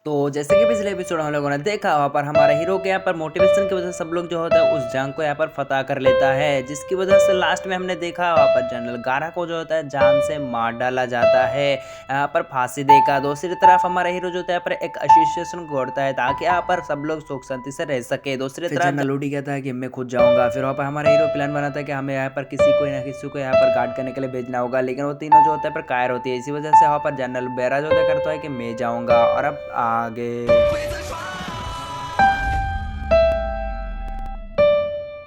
तो जैसे कि पिछले एपिसोड हम लोगों ने देखा, वहाँ पर हमारे हीरो के यहाँ पर मोटिवेशन की वजह से सब लोग जो होता है उस जंग को यहाँ पर फतह कर लेता है, जिसकी वजह से लास्ट में हमने देखा वहाँ पर जनरल गारा को जो होता है जान से मार डाला जाता है, यहाँ पर फांसी देकर। दूसरी तरफ हमारा हीरो जो होता है यहाँ पर एक एसोसिएशन घोड़ता है ताकि यहाँ पर सब लोग सुख शांति से रह सके। दूसरी तरफ जनरल लूडी कहता है कि मैं खुद जाऊंगा। फिर वहाँ पर हमारा हीरो प्लान बनाता है कि हमें यहाँ पर किसी को ना किसी को यहाँ पर गार्ड करने के लिए भेजना होगा, लेकिन वो तीनों जो होता है पर कायर होती है। इसी वजह से वहाँ पर जनरल बेरा जो होता है करता है कि मैं जाऊंगा। और अब आगे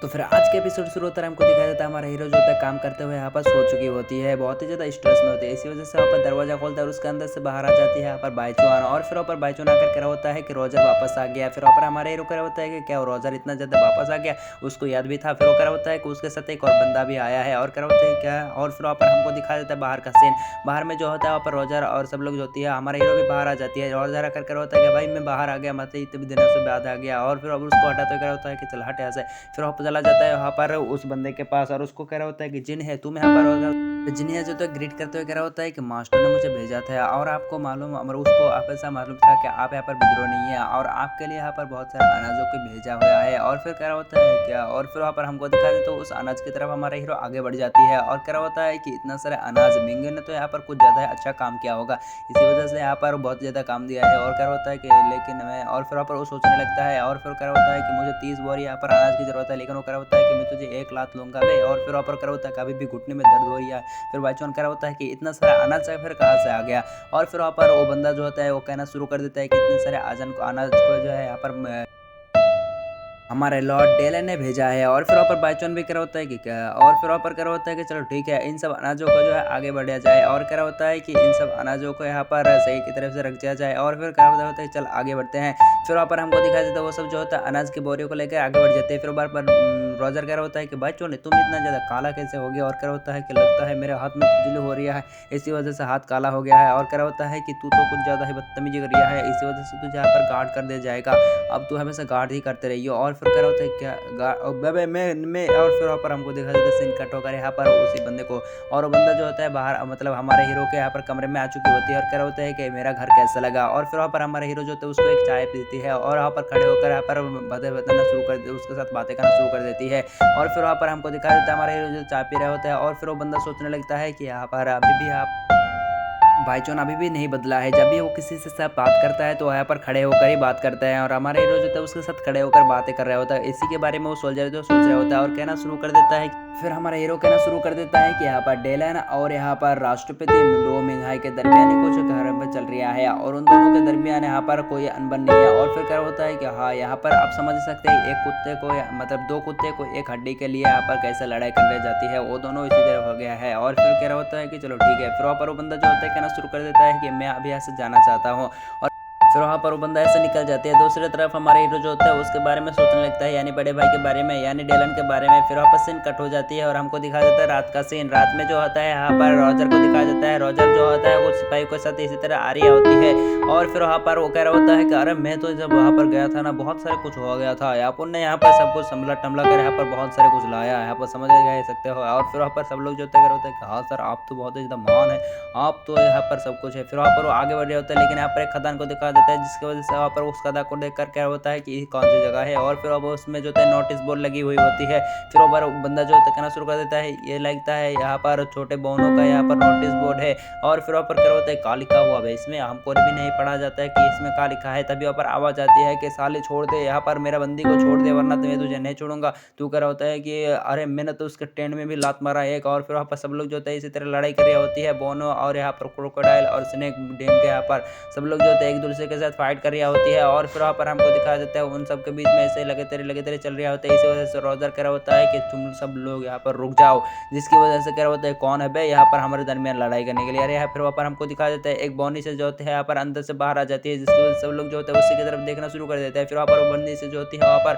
तो फिर आज के एपिसोड शुरू होता है, हमको दिखाया जाता है हमारा हीरो जो होता है काम करते हुए यहाँ पर सो चुकी होती है, बहुत ही ज़्यादा स्ट्रेस में होती है। इसी वजह से वहाँ पर दरवाजा खोलता है और उसके अंदर से बाहर आ जाती है यहाँ पर बाइचुआन। और फिर वहाँ पर बाइचुआन आकर कह रहा होता है कि रोजर वापस आ गया। फिर वहाँ पर हमारे हीरो कह रहा होता है कि क्या रोजर इतना ज़्यादा वापस आ गया, उसको याद भी था। फिर वो कह रहा होता है कि उसके साथ एक और बंदा भी आया है और कह रहा होता है क्या। और फिर वहाँ पर हमको दिखाया जाता है बाहर का सीन, बाहर में जो होता है वहाँ पर रोजर और सब लोग जो होती है, हमारा हीरो भी बाहर आ जाती है। रोजर आकर कह रहा होता है कि भाई मैं बाहर आ गया, मतलब इतने दिनों से बाद आ गया। और फिर अब उसको हटाते हुए कह रहा होता है कि चल हट यहाँ से। फिर वहाँ पर चला जाता है वहाँ पर उस बंदे के पास और उसको कह रहा होता है कि जिन है तुम यहाँ पर होगा। जिन्हें जो तो ग्रीट करते हुए कह रहा होता है कि मास्टर ने मुझे भेजा था और आपको मालूम, और उसको आप ऐसा मालूम था कि आप यहाँ पर विद्रोह नहीं है और आपके लिए यहाँ पर बहुत सारे अनाजों को भेजा हुआ है। और फिर कह रहा होता है क्या। और फिर वहाँ पर हमको दिखा दे तो उस अनाज की तरफ हमारा हीरो आगे बढ़ जाती है और कह रहा होता है कि इतना सारा अनाज मिंगे ने तो यहाँ पर कुछ ज़्यादा अच्छा काम किया होगा, इसी वजह से यहाँ पर बहुत ज़्यादा काम दिया है। और कह रहा होता है कि लेकिन मैं। और फिर वहाँ पर वो सोचने लगता है और फिर कह रहा होता है कि मुझे 30 बोरी यहाँ पर अनाज की जरूरत है, लेकिन वो कह रहा होता है कि मैं तुझे 1 लाख लूंगा बे। और फिर वहाँ पर कह रहा होता है कि अभी भी घुटने में दर्द हो रही है। फिर बाइचुआन कह रहा होता है कि इतना सारा अनाज फिर कहाँ से आ गया। और फिर वहाँ पर वो बंदा जो होता है वो कहना शुरू कर देता है कि इतने सारे अनाज को जो है यहाँ पर हमारे लॉर्ड डेलन ने भेजा है। और फिर वहाँ पर बाइचुआन भी कह रहा होता है कि क्या। और फिर वहाँ पर कह रहा होता है कि चलो ठीक है, इन सब अनाजों को जो है आगे बढ़ाया जाए। और कह रहा होता है कि इन सब अनाजों को यहाँ पर सही की तरफ से रख दिया जाए। और फिर कह रहा होता है चल आगे बढ़ते हैं। फिर वहाँ पर हमको दिखाया जाता है वो सब जो होता है अनाज की बोरियों को लेकर आगे बढ़ जाते हैं। फिर बार पर रोजर कह रहा होता है कि बाइचुआन तुम इतना ज़्यादा काला कैसे हो गया। और कह रहा होता है कि लगता है मेरे हाथ में खुजली हो रही है, इसी वजह से हाथ काला हो गया है। और कह रहा होता है कि तू तो कुछ ज़्यादा ही बदतमीजी कर रहा है, इसी वजह से तुझे यहाँ पर गार्ड कर दिया जाएगा, अब तू हमेशा गार्ड ही करते रहियो। और फिर कह रहा होता है क्या मैं। और फिर वहाँ पर हमको देखा जाता है सीन कट होकर यहाँ पर उसी बंदे को। और वो बंदा जो होता है बाहर, मतलब हमारे हीरो के यहाँ पर कमरे में आ चुकी होती है और कह रहा होता है कि मेरा घर कैसा लगा। और फिर वहाँ पर हमारा हीरो जो होता है उसको एक चाय पीती है और वहाँ पर खड़े होकर यहाँ पर बातें बताना शुरू कर दे, उसके साथ बातें करना शुरू कर देती है। और फिर वहाँ पर हमको दिखा देता है हमारा हीरो जो चाय पी रहा होता है। और फिर वो बंदा सोचने लगता है कि यहाँ पर अभी भी आप बाइचुआन अभी भी नहीं बदला है, जब भी वो किसी से साथ बात करता है तो यहाँ पर खड़े होकर ही बात करता है। और हमारा हीरो जो था उसके साथ खड़े होकर बातें कर रहा होता है, इसी के बारे में वो सोल्जर जो सोच रहा होता है और कहना शुरू कर देता है। फिर हमारा हीरो कहना शुरू कर देता है कि यहाँ पर डेलन और यहाँ पर राष्ट्रपति लो मिंगहाई के दरमियान कुछ घर में चल रहा है और उन दोनों के दरमियान यहाँ पर कोई अनबन नहीं है। और फिर क्या होता है कि हाँ यहाँ पर आप समझ सकते हैं एक कुत्ते को, मतलब 2 कुत्ते को एक हड्डी के लिए यहाँ पर कैसे लड़ाई करने जाती है, वो दोनों इसी तरह हो गया है। और फिर कह रहा होता है कि चलो ठीक है। फिर वहाँ पर वो बंदा जो होता है कहना शुरू कर देता है कि मैं अभी यहाँ से जाना चाहता हूँ। और फिर वहाँ पर वो बंदा ऐसे निकल जाती है। दूसरी तरफ हमारे हीरो जो होता है उसके बारे में सोचने लगता है, यानी बड़े भाई के बारे में, यानी डेलन के बारे में। फिर वापस सीन कट हो जाती है और हमको दिखा जाता है रात का सीन। रात में जो होता है यहाँ पर रोजर को दिखाया जाता है, रोजर जो होता है वो सिपाही के साथ इसी तरह आ रही होती है। और फिर वहाँ पर वो कह रहा होता है कि अरे मैं तो जब वहाँ पर गया था ना बहुत सारे कुछ हो गया था, अपन ने यहाँ पर सब कुछ संभला टमला कर यहाँ पर बहुत सारे कुछ लाया, यहाँ पर समझ गए सकते हो। और फिर वहाँ पर सब लोग जो होते हैं कि हाँ सर आप तो बहुत ही ज़्यादा महान है, आप तो यहाँ पर सब कुछ है। फिर वहाँ पर वो आगे बढ़ रहे होता है, लेकिन यहाँ पर एक खदान को दिखा देता है जिसकी वजह से वहाँ पर उस खदान को देखकर क्या होता है कि ये कौन सी जगह है। और फिर अब उसमें जो है नोटिस बोर्ड लगी हुई होती है। फिर वो बंदा जो कहना शुरू कर देता है ये लगता है यहाँ पर छोटे बोनों का यहाँ पर नोटिस बोर्ड है। और फिर वहाँ पर क्या होता है का लिखा हुआ है, इसमें हमको भी नहीं पढ़ा जाता है कि इसमें का लिखा है। तभी वहाँ पर आवाज़ आती है कि साले छोड़ दे यहाँ पर, मेरा बंदी को छोड़ दे वरना मैं तुझे नहीं छोड़ूंगा। तू कह रहा होता है कि अरे मैंने तो उसके टेंट में भी लात मारा एक। और फिर वहाँ पर सब लोग जो होता है इसी तरह लड़ाई कर रही होती है, बोनो और यहाँ पर क्रोकोडाइल और स्नेक डेम के यहाँ पर सब लोग जो होते हैं एक दूसरे के साथ फाइट कर रही होती है। और फिर वहाँ पर हमको दिखाया जाता है उन सब के बीच में ऐसे लगे तेरे चल रहा होता है। इसी वजह से रोजर कह रहा होता है कि तुम सब लोग यहाँ पर रुक जाओ, जिसकी वजह से कह रहा होता है कौन है बे यहाँ पर हमारे दरमियान लड़ाई करने के लिए। अरे फिर वहाँ पर हमको दिखाया जाता है एक बॉनी से जो होते हैं यहाँ पर अंदर से बाहर आ जाती है, जिसकी वजह से सब लोग जो होते हैं उसी की तरफ देखना शुरू कर देते हैं। फिर वहाँ पर बंदी से जो होती है वहाँ पर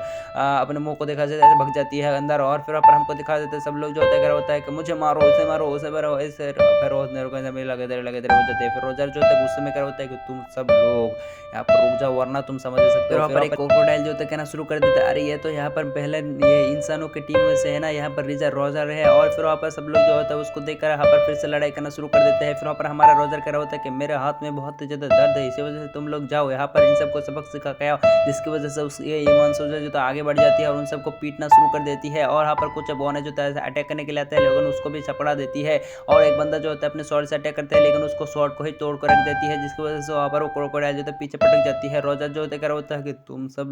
अपने मुंह को दिखा जाता है, भग जाती है अंदर। और फिर वहाँ पर हमको दिखा देते हैं सब लोग जो होता है कह रहा होता है कि मुझे मारो, उसे मारो, उसे मारो, ऐसे। फिर रोज लगे तेरे हो जाते हैं। फिर रोजर जो होता है गुस्से में कह रहा होता है कि तुम सब लोग यहाँ पर रुक जाओ वरना तुम समझ सकते हो। फिर वहाँ पर क्रोकोडाइल जो होता है कहना शुरू कर देता है, अरे ये तो यहाँ पर पहले ये इंसानों की टीम में से है ना, यहाँ पर रोजर है। और फिर वहाँ पर सब लोग जो होता है उसको देखकर यहाँ पर फिर से लड़ाई करना शुरू कर देते हैं। फिर वहाँ पर हमारा रोजर कह रहा होता है कि मेरे हाथ में बहुत ज़्यादा दर्द है, इसी वजह से तुम लोग जाओ यहाँ पर इन सबको सबक सिखा के आओ, जिसकी वजह से ये ईमान सोल्जर जो था आगे बढ़ जाती है और उन सबको पीटना शुरू कर देती है। और यहाँ पर कुछ बोने जो था अटैक करने के लिए आता है लेकिन उसको भी चपड़ा देती है। और एक बंदा जो होता है अपने स्वॉर्ड से अटैक करता है लेकिन उसको स्वॉर्ड को ही तोड़ कर रख देती है, जिसकी वजह से वहाँ पर वो क्रोकोडाइल जो है पीछे पटक जाती है। रोजर जो होता है कि तुम सब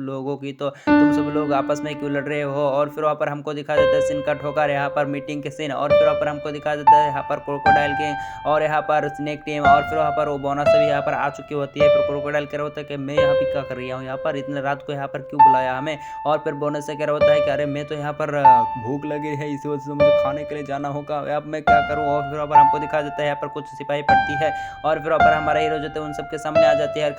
लोग आपस में क्यों लड़ रहे हो। और फिर वहाँ पर हमको दिखा देता है सीन कट होकर यहाँ पर मीटिंग के सीन। और फिर वहाँ पर हमको दिखा देता है यहाँ पर क्रोकोडाइल के और यहाँ पर स्नेक टीम। और फिर वहाँ पर वो बोनस भी यहाँ पर आ चुकी होती है। फिर क्रोकोडाइल कह रहा होता है कि मैं यहाँ पे क्या कर रही हूँ, यहाँ पर इतने रात को यहाँ पर क्यों बुलाया हमें। और फिर बोनस से कह रहा होता है कि अरे मैं तो यहाँ पर भूख लगी है, इसी वजह से मुझे खाने के लिए जाना होगा, अब मैं क्या करूँ। और फिर वहाँ पर हमको दिखा देता है यहाँ पर कुछ सिपाही पड़ती है। और फिर वहाँ पर हमारा हीरो जो है उन सबके सामने आ जाती है।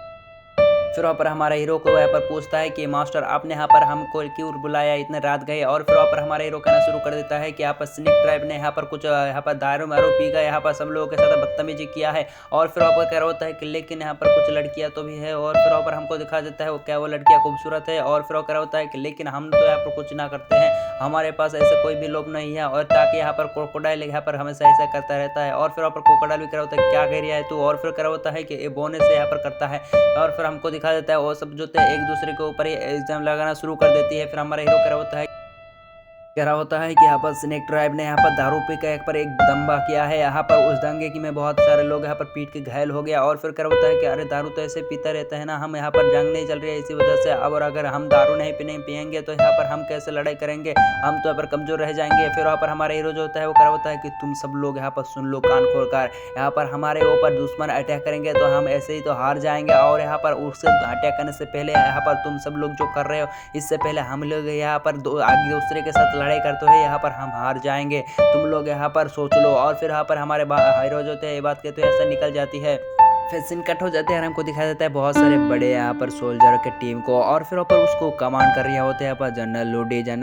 फिर वहाँ पर हमारा हीरो को यहाँ पर पूछता है कि मास्टर आपने यहाँ पर हमको क्यों बुलाया, इतने रात गए। और फिर वहाँ पर हमारा हीरो कहना शुरू कर देता है कि यहाँ पर स्नेक ट्राइब ने यहाँ पर कुछ यहाँ पर दारू मारू पी गए, यहाँ पर सब लोगों के साथ बदतमीजी किया है। और फिर वहाँ पर कह रहा होता है कि लेकिन यहाँ पर कुछ लड़कियाँ तो भी है। और फिर वहाँ पर हमको दिखा देता है वो क्या वो लड़कियाँ खूबसूरत है। और फिर वो कह रहा होता है कि लेकिन हम तो यहाँ पर कुछ ना करते हैं, हमारे पास ऐसे कोई भी लोग नहीं है। और ताकि यहाँ पर क्रोकोडाइल यहाँ पर हमेशा ऐसा करता रहता है। और फिर वहाँ पर क्रोकोडाइल भी कह रहा होता है क्या कह रहा है तू। और फिर कह रहा होता है कि ये बोनस से यहाँ पर करता है। और फिर हमको दिखा देता है वो सब जो थे एक दूसरे के ऊपर ही इल्जाम लगाना शुरू कर देती है। फिर हमारा हीरो कह रहा होता है कि यहाँ पर स्नेक ट्राइब ने यहाँ पर दारू पी के एक दंगा किया है, यहाँ पर उस दंगे की में बहुत सारे लोग यहाँ पर पीट के घायल हो गया। और फिर कह रहा होता है कि अरे दारू तो ऐसे पीता रहता है ना, हम यहाँ पर जंग नहीं चल रही है इसी वजह से, अब और अगर हम दारू नहीं पियेंगे तो यहाँ पर हम कैसे लड़ाई करेंगे, हम तो यहाँ पर कमजोर रह जाएंगे। फिर वहाँ पर हमारा हीरो जो होता है वो कह रहा होता है कि तुम सब लोग यहाँ पर सुन लो कान खोलकर, यहाँ पर हमारे ऊपर दुश्मन अटैक करेंगे तो हम ऐसे ही तो हार जाएंगे। और यहाँ पर उससे अटैक करने से पहले यहाँ पर तुम सब लोग जो कर रहे हो इससे पहले हम लोग यहाँ पर आगे दूसरे के साथ लड़ाई करते हैं, यहाँ पर हम हार जाएंगे, तुम लोग यहाँ पर सोच लो। और फिर यहाँ पर हमारे हीरो जो थे ये बात कहते ऐसा निकल जाती है। फिर सीन कट हो जाते हैं और हमको दिखाया जाता है बहुत सारे बड़े यहाँ पर सोल्जर के टीम को। और फिर ऊपर उसको कमांड कर रहा होता है यहाँ पर जनरल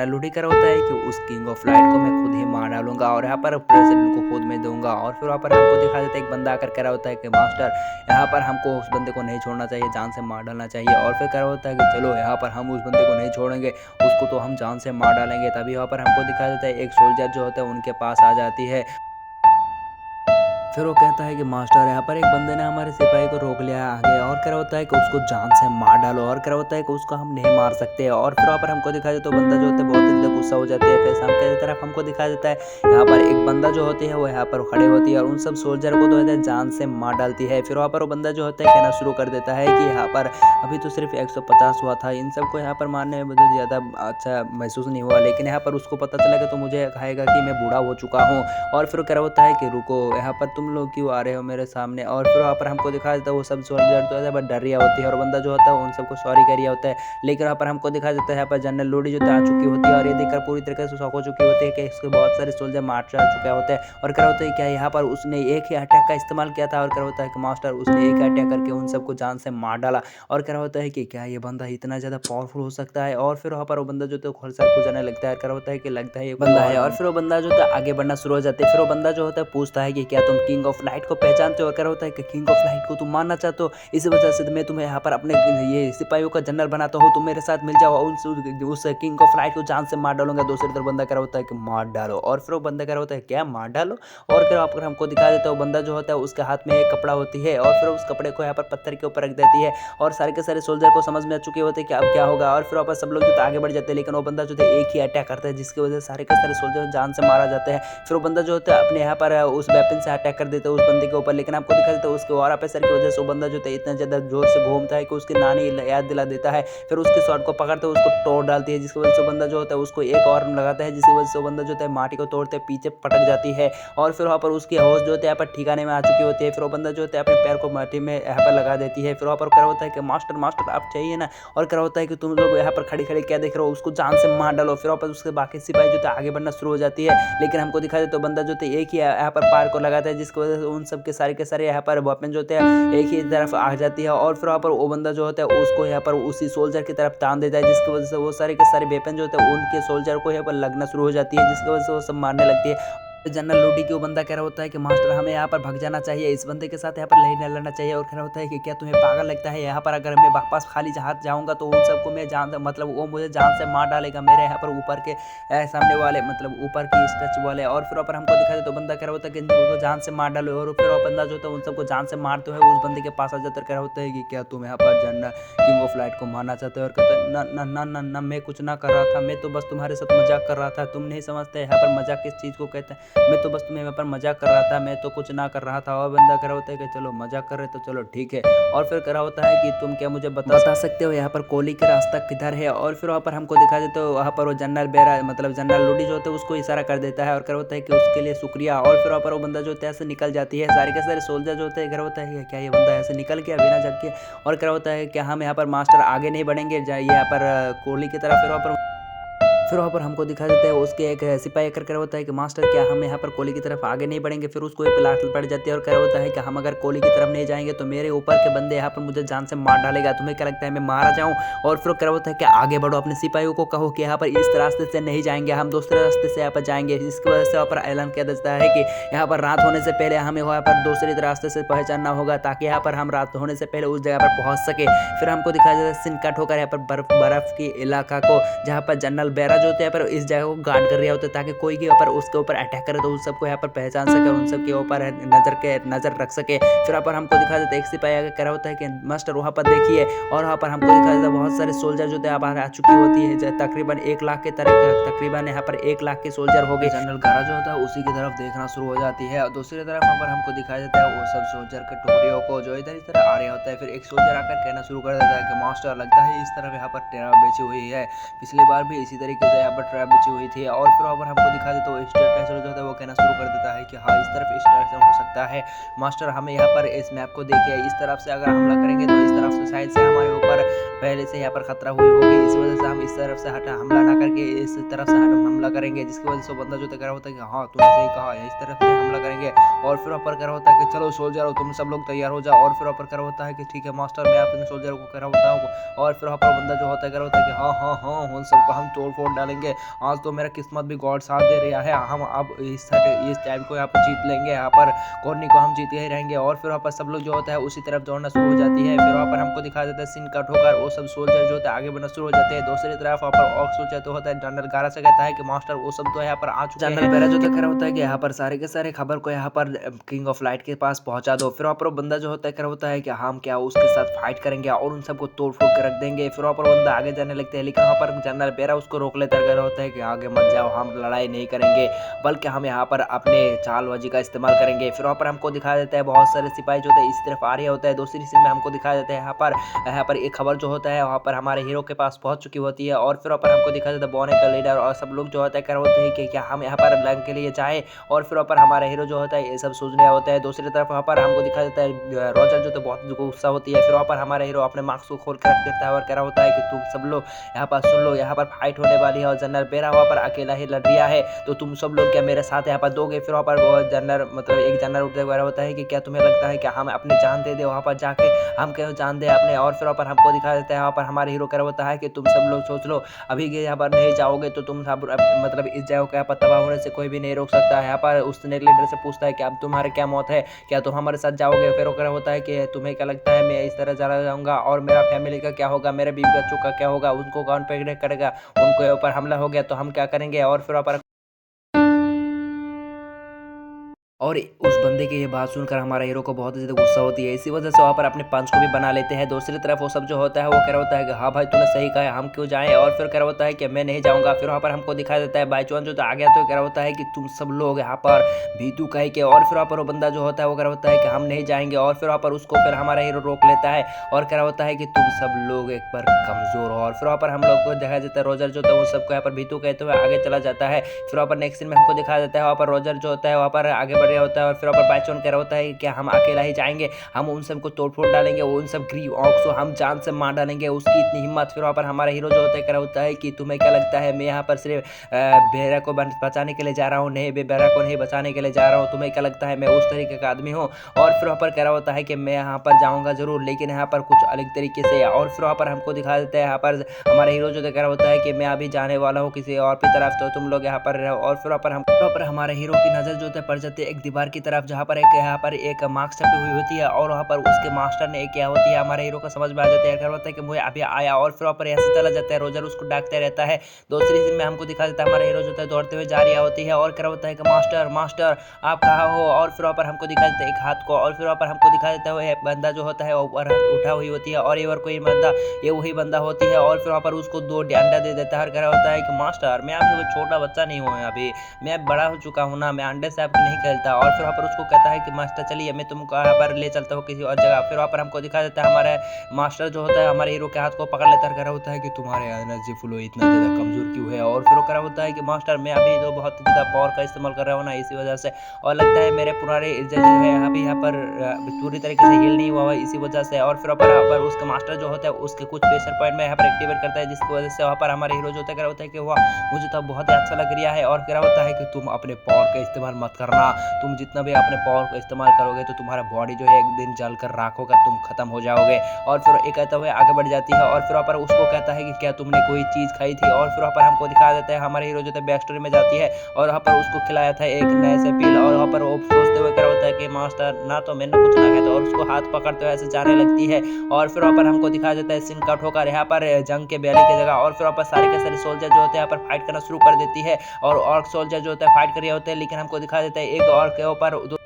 लूडी कर होता है कि उस किंग ऑफ लाइट को मैं खुद ही मार डालूंगा और यहाँ पर प्रेसिडेंट को खुद में दूंगा। और फिर वहाँ पर हमको दिखा देता है एक बंदा आकर कह रहा होता है कि मास्टर यहाँ पर हमको उस बंदे को नहीं छोड़ना चाहिए, जान से मार डालना चाहिए। और फिर कह रहा होता है कि चलो यहाँ पर हम उस बंदे को नहीं छोड़ेंगे, उसको तो हम जान से मार डालेंगे। तभी वहाँ पर हमको दिखा देता है एक सोल्जर जो होता है उनके पास आ जाती है। फिर वो कहता है कि मास्टर यहाँ पर एक बंदे ने हमारे सिपाही को रोक लिया आगे, और कह रहा होता है कि उसको जान से मार डालो, और कह रहा होता है कि उसको हम नहीं मार सकते। और फिर वहाँ पर हमको दिखा देता है तो बंदा जो होता है बहुत ज़्यादा गुस्सा हो जाती है। फिर सामने की तरफ हमको दिखा देता है यहाँ पर एक बंदा जो होती है वो यहाँ पर खड़े होती है और उन सब सोल्जर को तो जान से मार डालती है। फिर वहाँ पर वो बंदा जो होता है कहना शुरू कर देता है कि यहाँ पर अभी तो सिर्फ 150 हुआ था, इन सबको यहाँ पर मारने में मुझे ज़्यादा अच्छा महसूस नहीं हुआ, लेकिन यहाँ पर उसको पता चला कि तो मुझे कहेगा कि मैं बूढ़ा हो चुका हूँ। और फिर कह रहा होता है कि रुको, यहाँ पर तुम लोग क्यों आ रहे हो मेरे सामने। और फिर वहाँ पर हमको दिखा देता है वो सब सोल्जर तो ऐसा डर रहा होती है और बंदा जो होता है उन सबको सॉरी कह रहा होता है। लेकिन वहाँ पर हमको दिखा देता है यहाँ पर जनरल लूडी जो आ चुकी होती है और ये देखकर पूरी तरीके से शौक हो चुकी होती है कि इसके बहुत सारे सोल्जर मार चढ़ चुके होते हैं। और कह होता है क्या यहाँ पर उसने एक ही अटैक का इस्तेमाल किया था, और कह होता है कि मास्टर उसने एक अटैक करके उन सबको जान से मार डाला। और कह होता है कि क्या ये बंदा इतना ज़्यादा पावरफुल हो सकता है। और फिर वहाँ पर वो बंदा जो तो खोल सर जाने लगता है, कह होता है कि लगता है ये बंदा है। और फिर वो बंदा जो था आगे बढ़ना शुरू हो जाता है। फिर वो बंदा जो होता है पूछता है कि क्या तुम किंग ऑफ लाइट को पहचानते हो। और कह होता है कि किंग ऑफ लाइट को तुम मारना चाहते हो, इस वजह से मैं तुम्हें यहाँ पर अपने ये सिपाहियों का जनरल बनाता हूँ, तुम मेरे साथ मिल जाओ, उस किंग ऑफ लाइट को जान से मार डालूंगा। दूसरी तरफ बंदा कह रहा होता है कि मार डालो। और फिर वो बंदा कह रहा होता है क्या मार डालो। और फिर आप हमको दिखा देता है वो बंदा जो होता है उसके हाथ में एक कपड़ा होती है और फिर उस कपड़े को यहाँ पर पत्थर के ऊपर रख देती है और सारे के सारे सोल्जर को समझ में आ चुके होते हैं कि अब क्या होगा। और फिर वापस सब लोग जो आगे बढ़ जाते हैं, लेकिन वो बंदा जो है एक ही अटैक करता है जिसकी वजह से सारे के सारे सोल्जर जान से मारा जाते हैं। फिर वो बंदा जो होता है अपने यहाँ पर उस वेपन से अटैक कर देता है उस बंदे के ऊपर, लेकिन आपको दिखा देता है उसके और प्रेशर की वजह से वो बंदा जो है इतना ज़्यादा जोर से घूमता है कि उसकी नानी याद दिला देता है। फिर उसके शॉट को पकड़ते हुए उसको तोड़ डालती है, जिसकी वजह से बंदा जो होता है उसको एक और लगाता है, जिसकी वजह से बंदा जो है माटी को तोड़ते पीछे पटक जाती है। और फिर वहाँ पर उसकी होश जो होती है यहाँ पर ठिकाने में आ चुकी होती है। फिर वो बंदा जो होता है अपने पैर को माटी में यहाँ पर लगा देती है। फिर वहाँ पर क्या होता है कि मास्टर मास्टर आप चाहिए ना। और क्या होता है कि तुम लोग यहाँ पर खड़े खड़े क्या देख रहे हो, उसको जान से मार डालो। फिर वहाँ पर उसके बाकी सिपाही जो है आगे बढ़ना शुरू हो जाती है, लेकिन हमको दिखा दे तो बंदा जो है एक ही यहाँ पर पार को लगाता है, जिसकी वजह से उन सब के सारे यहाँ पर वेपन जो होते हैं एक ही तरफ आ जाती है। और फिर वहाँ पर वो बंदा जो होता है उसको यहाँ पर उसी सोल्जर की तरफ तान देता है, जिसकी वजह से वो सारे के सारे वेपन जो होते हैं उनके सोल्जर को यहाँ पर लगना शुरू हो जाती है, जिसकी वजह से वो सब मारने लगती है। जनरल लोडी की वो बंदा कह रहा होता है कि मास्टर हमें यहाँ पर भाग जाना चाहिए, इस बंदे के साथ यहाँ पर नहीं लड़ना चाहिए। और कह रहा होता है कि क्या तुम्हें पागल लगता है, यहाँ पर अगर मैं वापस खाली हाथ जाऊँगा तो उन सबको मैं जान मतलब वो मुझे जान से मार डालेगा, मेरे यहाँ पर ऊपर के सामने वाले मतलब ऊपर की स्ट्रेच वाले। और फिर ऊपर हमको दिखा दे तो बंदा कह रहा होता है कि इनको जान से मार डालो। और फिर वो बंदा जो होता है उन सबको जान से मारते हुए उस बंदे के पास आ जाता है, कह रहा होता है कि क्या तुम यहाँ पर जनरल किंग ऑफ लाइट को मारना चाहते हो। और कहते हैं ना ना ना ना ना, मैं कुछ ना कर रहा था, मैं तो बस तुम्हारे साथ मजाक कर रहा था, तुम नहीं समझते यहाँ पर मजाक किस चीज़ को कहते हैं, मैं तो बस तुम्हें यहाँ पर मजाक कर रहा था, मैं तो कुछ ना कर रहा था। और बंदा कह रहा होता है कि चलो मजाक कर रहे तो चलो ठीक है। और फिर कह रहा होता है कि तुम क्या मुझे बता सकते हो यहाँ पर कोहली का रास्ता किधर है। और फिर वहाँ पर हमको दिखा देते हो वहाँ पर वो जनरल बेरा मतलब जनरल लोडी जो होता है उसको इशारा कर देता है और कह रहा होता है कि उसके लिए शुक्रिया। और फिर वहाँ पर वो बंदा जो होता है ऐसे निकल जाती है, सारे के सारे सोल्जर जो होते हैं कह रहा होता है कि क्या ये बंदा ऐसे निकल गया बिना जग के। और कह रहा होता है कि हम यहाँ पर मास्टर आगे नहीं बढ़ेंगे यहाँ पर कोहली की तरफ। फिर वहाँ पर हमको दिखा देता है उसके एक सिपाही कर होता है कि मास्टर क्या हम यहाँ पर कोहली की तरफ आगे नहीं बढ़ेंगे। फिर उसको एक लात पड़ जाती है और कह रहा होता है कि हम अगर कोहली की तरफ नहीं जाएंगे तो मेरे ऊपर के बंदे यहाँ पर मुझे जान से मार डालेगा, तुम्हें क्या लगता है मैं मारा जाऊँ। और फिर कह रहा होता है कि आगे बढ़ो, अपने सिपाहियों को कहो कि यहाँ पर इस रास्ते से नहीं जाएंगे, हम दूसरे रास्ते से यहाँ पर जाएंगे। इसकी वजह से वहाँ पर ऐलान किया जाता है कि यहाँ पर रात होने से पहले हमें वहाँ पर दूसरे रास्ते से पहचानना होगा ताकि यहाँ पर हम रात होने से पहले उस जगह पर पहुँच सके। फिर हमको दिखाया जाता है सीन कट होकर यहाँ पर बर्फ की इलाका को, जहाँ पर जनरल बेरा जो होते हैं पर इस जगह को गार्ड कर रहा होता है ताकि कोई के ऊपर उसके ऊपर अटैक करे तो उन सबको यहाँ पर पहचान सके और उन सब के ऊपर नजर रख सके। फिर वहाँ पर हमको दिखा देता है एक सिपाही आगे कह रहा होता है कि मास्टर वहाँ पर देखिए। और वहाँ पर हमको दिखा देता है बहुत सारे सोल्जर जो थे आ चुकी होती है, तकरीबन 1 लाख के तकरीबन यहाँ पर 1 लाख के सोल्जर हो गए। जनरल गारा जो होता है उसी की तरफ देखना शुरू हो जाती है और दूसरी तरफ वहाँ पर हमको दिखाया देता है वो सब सोल्जर के टुकड़ियों को जो इधर इधर आ रहा होता है। फिर एक सोल्जर आकर कहना शुरू कर देता है कि मास्टर लगता है इस तरफ यहाँ पर ट्रैप बिछी हुई है, पिछली बार भी इसी तरीके से यहाँ पर ट्रैप बिछी हुई थी। और फिर वहाँ पर हमको दिखा देता है स्टेशन जो होता है वो कहना शुरू कर देता है कि हाँ इस तरफ स्टेशन हो सकता है मास्टर, हमें यहाँ पर इस मैप को देखिए, इस तरफ से अगर हमला करेंगे तो इस तरफ से शायद से हमारे ऊपर पहले से यहाँ पर खतरा हुई होगी, इस वजह से हम इस तरफ से हमला ना करके इस तरफ से हमला करेंगे, जिसकी वजह से बंदा जो कह रहा होता है कि हाँ तूने सही कहा है, इस तरफ से हमला करेंगे। और फिर ऊपर कह रहा होता है कि चलो सोल्जर तुम सब लोग तैयार हो जाओ। और फिर ऊपर कह रहा होता है कि ठीक है मास्टर, मैं अपने सोल्जर को कह रहा होता हूँ। और फिर ऊपर बंदा जो होता है कह रहा होता है कि हाँ हाँ हाँ उन सबको हम तोड़ फोड़ डालेंगे, आज तो मेरा किस्मत भी गॉड साथ दे रहा है, हम अब इस टाइम को यहाँ पर जीत लेंगे, यहाँ पर कॉर्नी को हम जीते ही रहेंगे। और फिर वहाँ पर सब लोग जो होता है उसी तरफ दौड़ना शुरू हो जाती है। फिर वहाँ पर हमको दिखा देता है सीन कट होकर वो सब सोल्जर जो होता है आगे बढ़ना शुरू हो जाते हैं। दूसरी तरफ वहाँ पर और सोल्जर तो होता है जनरल गारा से कहता है कि मास्टर वो सब तो यहाँ पर आ चुके हैं। जनरल बेरा जो कह रहा होता है कि यहाँ पर सारे के सारे खबर को यहाँ पर किंग ऑफ लाइट के पास पहुंचा दो। फिर वहाँ पर बंदा जो होता है कह रहा होता है कि हम क्या उसके साथ फाइट करेंगे और उन सबको तोड़ फोड़ के रख देंगे। फिर वहाँ पर बंदा आगे जाने लगते हैं लेकिन वहाँ पर जनरल बेरा उसको रोक लेता कह रहा होता है कि आगे मत जाओ, हम लड़ाई नहीं करेंगे बल्कि हम यहाँ पर अपने चालबाजी का इस्तेमाल करेंगे। फिर वहाँ पर हमको दिखा देता है बहुत सारे सिपाही जो होते हैं इस तरफ आ रहे होता है। दूसरी सीन में हमको दिखा देता है यहाँ पर एक खबर जो होता है वहाँ पर हमारे हीरो के पास पहुंच चुकी होती है। और फिर वहाँ पर हमको दिखा देता है बॉने का लीडर और सब लोग जो होता है कह रहे होते हैं कि क्या हम यहाँ पर लंग के लिए जाए। और फिर वहाँ पर हमारा हीरो जो होता है ये सब सोच रहा होता है। दूसरी तरफ वहाँ पर हमको दिखा देता है रोजर जो बहुत गुस्सा होती है। फिर वहाँ पर हमारा हीरो अपने मार्क्स को खोल कर रख देता है और कह रहा होता है कि तुम सब लोग यहाँ पर सुन लो, यहाँ पर फाइट होने वाली है और जनरल बेरा वहाँ पर अकेला ही लड़ रहा है, तो तुम सब लोग क्या मेरे साथ यहाँ पर दोगे। फिर वहाँ पर वो जनरल मतलब एक जनरल उठते हुए होता है कि क्या तुम्हें लगता है कि हम अपने जान दे दे वहाँ पर जाके, हम क्यों जान दे अपने। और फिर वहाँ पर हमको दिखा देता है वहाँ पर हमारे हीरो कह होता है कि तुम सब लोग सोच लो अभी यहाँ पर नहीं जाओगे तो तुम सब मतलब इस जगह को यहाँ पर तबाह होने से कोई भी नहीं रोक सकता है। यहाँ पर उस लीडर से पूछता है कि अब तुम्हारे क्या मौत है, क्या तुम हमारे साथ जाओगे। फिर वो होता है कि तुम्हें क्या लगता है मैं इस तरह चला जाऊंगा और मेरा फैमिली का क्या होगा, मेरे बीवी बच्चों का क्या होगा, उनको कौन प्रेग्नेंट करेगा, उनके ऊपर हमला हो गया तो हम क्या करेंगे। और फिर वहाँ पर और उस बंदे की ये बात सुनकर हमारा हीरो को बहुत ज़्यादा गुस्सा होती है, इसी वजह से वहाँ पर अपने पंच को भी बना लेते हैं। दूसरी तरफ वो सब जो होता है वो कह रहा होता है कि हाँ भाई तूने सही कहा है, हम क्यों जाएं। और फिर कह रहा होता है कि मैं नहीं जाऊँगा। फिर वहाँ पर हमको दिखा देता है बाईचुआन जो आ गया तो कह रहा होता है कि तुम सब लोग यहाँ पर भीतू कह के। और फिर वहाँ पर वो बंदा जो होता है वो कह रहा होता है कि हम नहीं जाएंगे। और फिर वहाँ पर उसको फिर हमारा हीरो रोक लेता है और कह रहा होता है कि तुम सब लोग एक बार कमज़ोर हो। और फिर वहाँ पर हम लोग को दिखाया जाता है रोजर जो होता है वो सबको यहाँ पर भीतू कहते हुए आगे चला जाता है। फिर वहाँ पर नेक्स्ट सीन में हमको दिखाया जाता है वहाँ पर रोजर जो होता है वहाँ पर आगे बढ़ रहा रहा होता है। और फिर पर बाईचोन कह रहा होता है कि क्या हम अकेला ही जाएंगे, हम उन सबको तोड़ फोड़ डालेंगे, उन सब ग्रीव ऑक्स को हम जान से मार डालेंगे, उसकी इतनी हिम्मत। फिर वहाँ पर हमारा हीरो जो होता है कह रहा होता है कि तुम्हें क्या लगता है मैं यहाँ पर सिर्फ बेरा को बचाने के लिए जा रहा हूँ? नहीं, बेरा को नहीं बचाने के लिए जा रहा हूँ। तुम्हें क्या लगता है मैं उस तरीके का आदमी हूँ? और फिर वहाँ पर कह रहा होता है कि मैं यहाँ पर जाऊँगा जरूर, लेकिन यहाँ पर कुछ अलग तरीके से। और फिर वहाँ पर हमको दिखा देता है यहाँ पर हमारा हीरो जो कह रहा होता है कि मैं अभी जाने वाला हूँ किसी और की तरफ, तो तुम लोग यहाँ पर रहो। और फिर वहाँ पर हमारे हीरो की नज़र जो है पड़ जाती है एक दीवार की तरफ, जहाँ पर एक मार्क्स छपी हुई होती है। और वहाँ पर उसके मास्टर ने क्या होती है हमारे हीरो को समझ में आ जाता है, क्या होता है कि मुझे अभी आया। और फिर वहाँ पर ऐसे चला जाता है, रोजर उसको डांटते रहता है। दूसरी सीन में हमको दिखा देता है हमारा हीरो जो है दौड़ते हुए जा रही होती है और क्या होता है कि मास्टर मास्टर आप कहाँ हो? और फिर वहाँ पर हमको दिखा देता है एक हाथ को। और फिर वहाँ पर हमको दिखा देता है बंदा जो होता है ऊपर हाथ उठा हुई होती है, और ये और कोई बंदा, ये वही बंदा होती है। और फिर वहाँ पर उसको 2 अंडा दे देता है और कह रहा होता है कि मास्टर मैं अभी कोई छोटा बच्चा नहीं हूँ, अभी मैं बड़ा हो चुका हूँ ना, मैं अंडे से आपकी नहीं खेलता। और फिर वहाँ पर उसको कहता है कि मास्टर चलिए मैं तुमको यहाँ पर ले चलता हूँ किसी और जगह। फिर वहाँ पर हमको दिखा देता है हमारे मास्टर जो होता है हमारे हीरो के हाथ को पकड़ लेता है, कह रहा होता है कि तुम्हारे एनर्जी फ्लो इतना ज़्यादा कमज़ोर क्यों है? और फिर वो कह रहा होता है कि मास्टर मैं अभी तो बहुत ज़्यादा पावर का इस्तेमाल कर रहा हूँ ना, इसी वजह से, और लगता है मेरे पुराने जो है अभी यहाँ पर पूरी तरीके से हील नहीं हुआ है इसी वजह से। और फिर वहाँ पर उसका मास्टर जो होता है उसके कुछ प्रेशर पॉइंट में यहाँ पर एक्टिवेट करता है, जिसकी वजह से वहाँ पर हमारे हीरो जो होता है कि वह मुझे तो बहुत ही अच्छा लग रहा है। और कह होता है कि तुम अपने पावर का इस्तेमाल मत करना, तुम जितना भी अपने पावर का इस्तेमाल करोगे तो तुम्हारा बॉडी जो है एक दिन जल कर राख होगा, तुम खत्म हो जाओगे। और फिर एक कहता हुए आगे बढ़ जाती है। और फिर वहाँ पर उसको कहता है कि क्या तुमने कोई चीज़ खाई थी? और फिर वहाँ पर हमको दिखा देता है हमारे हीरो जो है बैक स्टोरी में जाती है और वहाँ पर उसको खिलाया था एक नए से पील। और वहाँ पर वो सोचते हुए क्या होता है कि मास्टर ना तो मैंने कुछ ना खाया था, और उसको हाथ पकड़ते हुए ऐसे जाने लगती है। और फिर वहाँ पर हमको दिखा देता है सीन कट होकर यहाँ पर जंग के बैली की जगह। और फिर वहाँ पर सारे के सारे सोल्जर जो होते हैं यहाँ पर फाइट करना शुरू कर देती है, और ऑर्क सोल्जर जो होता है फाइट कर रहे होते हैं। लेकिन हमको दिखा देता है एक ऑर्क के ऊपर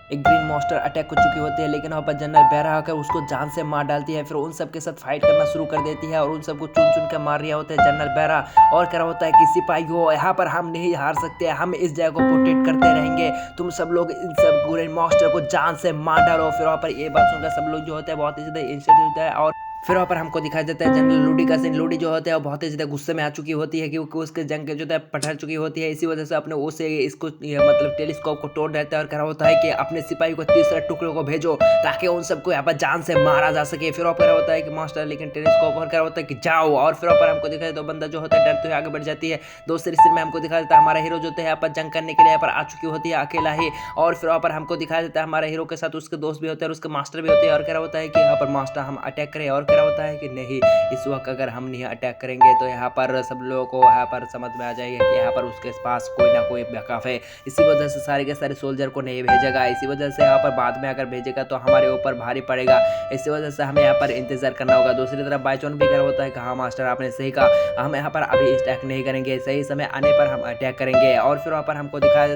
एक ग्रीन मॉन्स्टर अटैक हो चुकी होती है, लेकिन वहाँ पर जनरल बेरा आकर उसको जान से मार डालती है। फिर उन सब के साथ फाइट करना शुरू कर देती है और उन सबको चुन चुन कर मार रहा होता है जनरल बेरा। और कह रहा होता है कि सिपाहियों यहाँ पर हम नहीं हार सकते, हम इस जगह को प्रोटेक्ट करते रहेंगे, तुम सब लोग इन सब ग्रीन मॉन्स्टर को जान से मार डालो। फिर वहाँ पर ये बात सुनकर सब लोग जो होते हैं बहुत ही ज़्यादा इंस्टेंट होता है। और फिर वहाँ पर हमको दिखाई देता है जनरल लूडी का सीन। लूडी जो होता है वो बहुत ही ज़्यादा गुस्से में आ चुकी होती है क्योंकि उसके जंग के जो है पठर चुकी होती है, इसी वजह से अपने उसे इसको मतलब टेलीस्कोप को तोड़ देता है और कह रहा होता है कि अपने सिपाही को तीसरे टुकड़े को भेजो ताकि उन सबको यहाँ पर जान से मारा जा सके। फिर वहाँ पर होता है कि मास्टर लेकिन टेलीस्कोप और कह रहा होता है कि जाओ। और फिर वहाँ पर हमको दिखाई तो बंदा जो होता है डरते हुए आगे बढ़ जाती है। दूसरी सीन में हमको दिखा देता है हमारा हीरो जो है यहाँ पर जंग करने के लिए यहाँ पर आ चुकी होती है अकेला ही। और फिर वहाँ पर हमको दिखा देता है हमारे हीरो के साथ उसके दोस्त भी होते हैं और उसके मास्टर भी होते हैं। और कह रहा होता है कि यहाँ पर मास्टर हम अटैक करें, और कह रहा होता है कि नहीं, इस वक्त अगर हम नहीं अटैक करेंगे तो यहाँ पर सब लोगों को यहाँ पर समझ में आ जाएगा कि यहाँ पर उसके पास कोई ना कोई बैकअप है। इसी वजह से सारे के सारे सोल्जर को नहीं भेजेगा, इसी वजह से यहाँ पर बाद में अगर भेजेगा तो हमारे ऊपर भारी पड़ेगा, इसी वजह से हमें यहाँ पर इंतजार करना होगा। दूसरी तरफ बाईचोन भी कर होता है कि हाँ मास्टर आपने सही कहा, हम यहाँ पर अभी अटैक नहीं करेंगे, सही समय आने पर हम अटैक करेंगे। और फिर वहाँ पर हमको दिखाया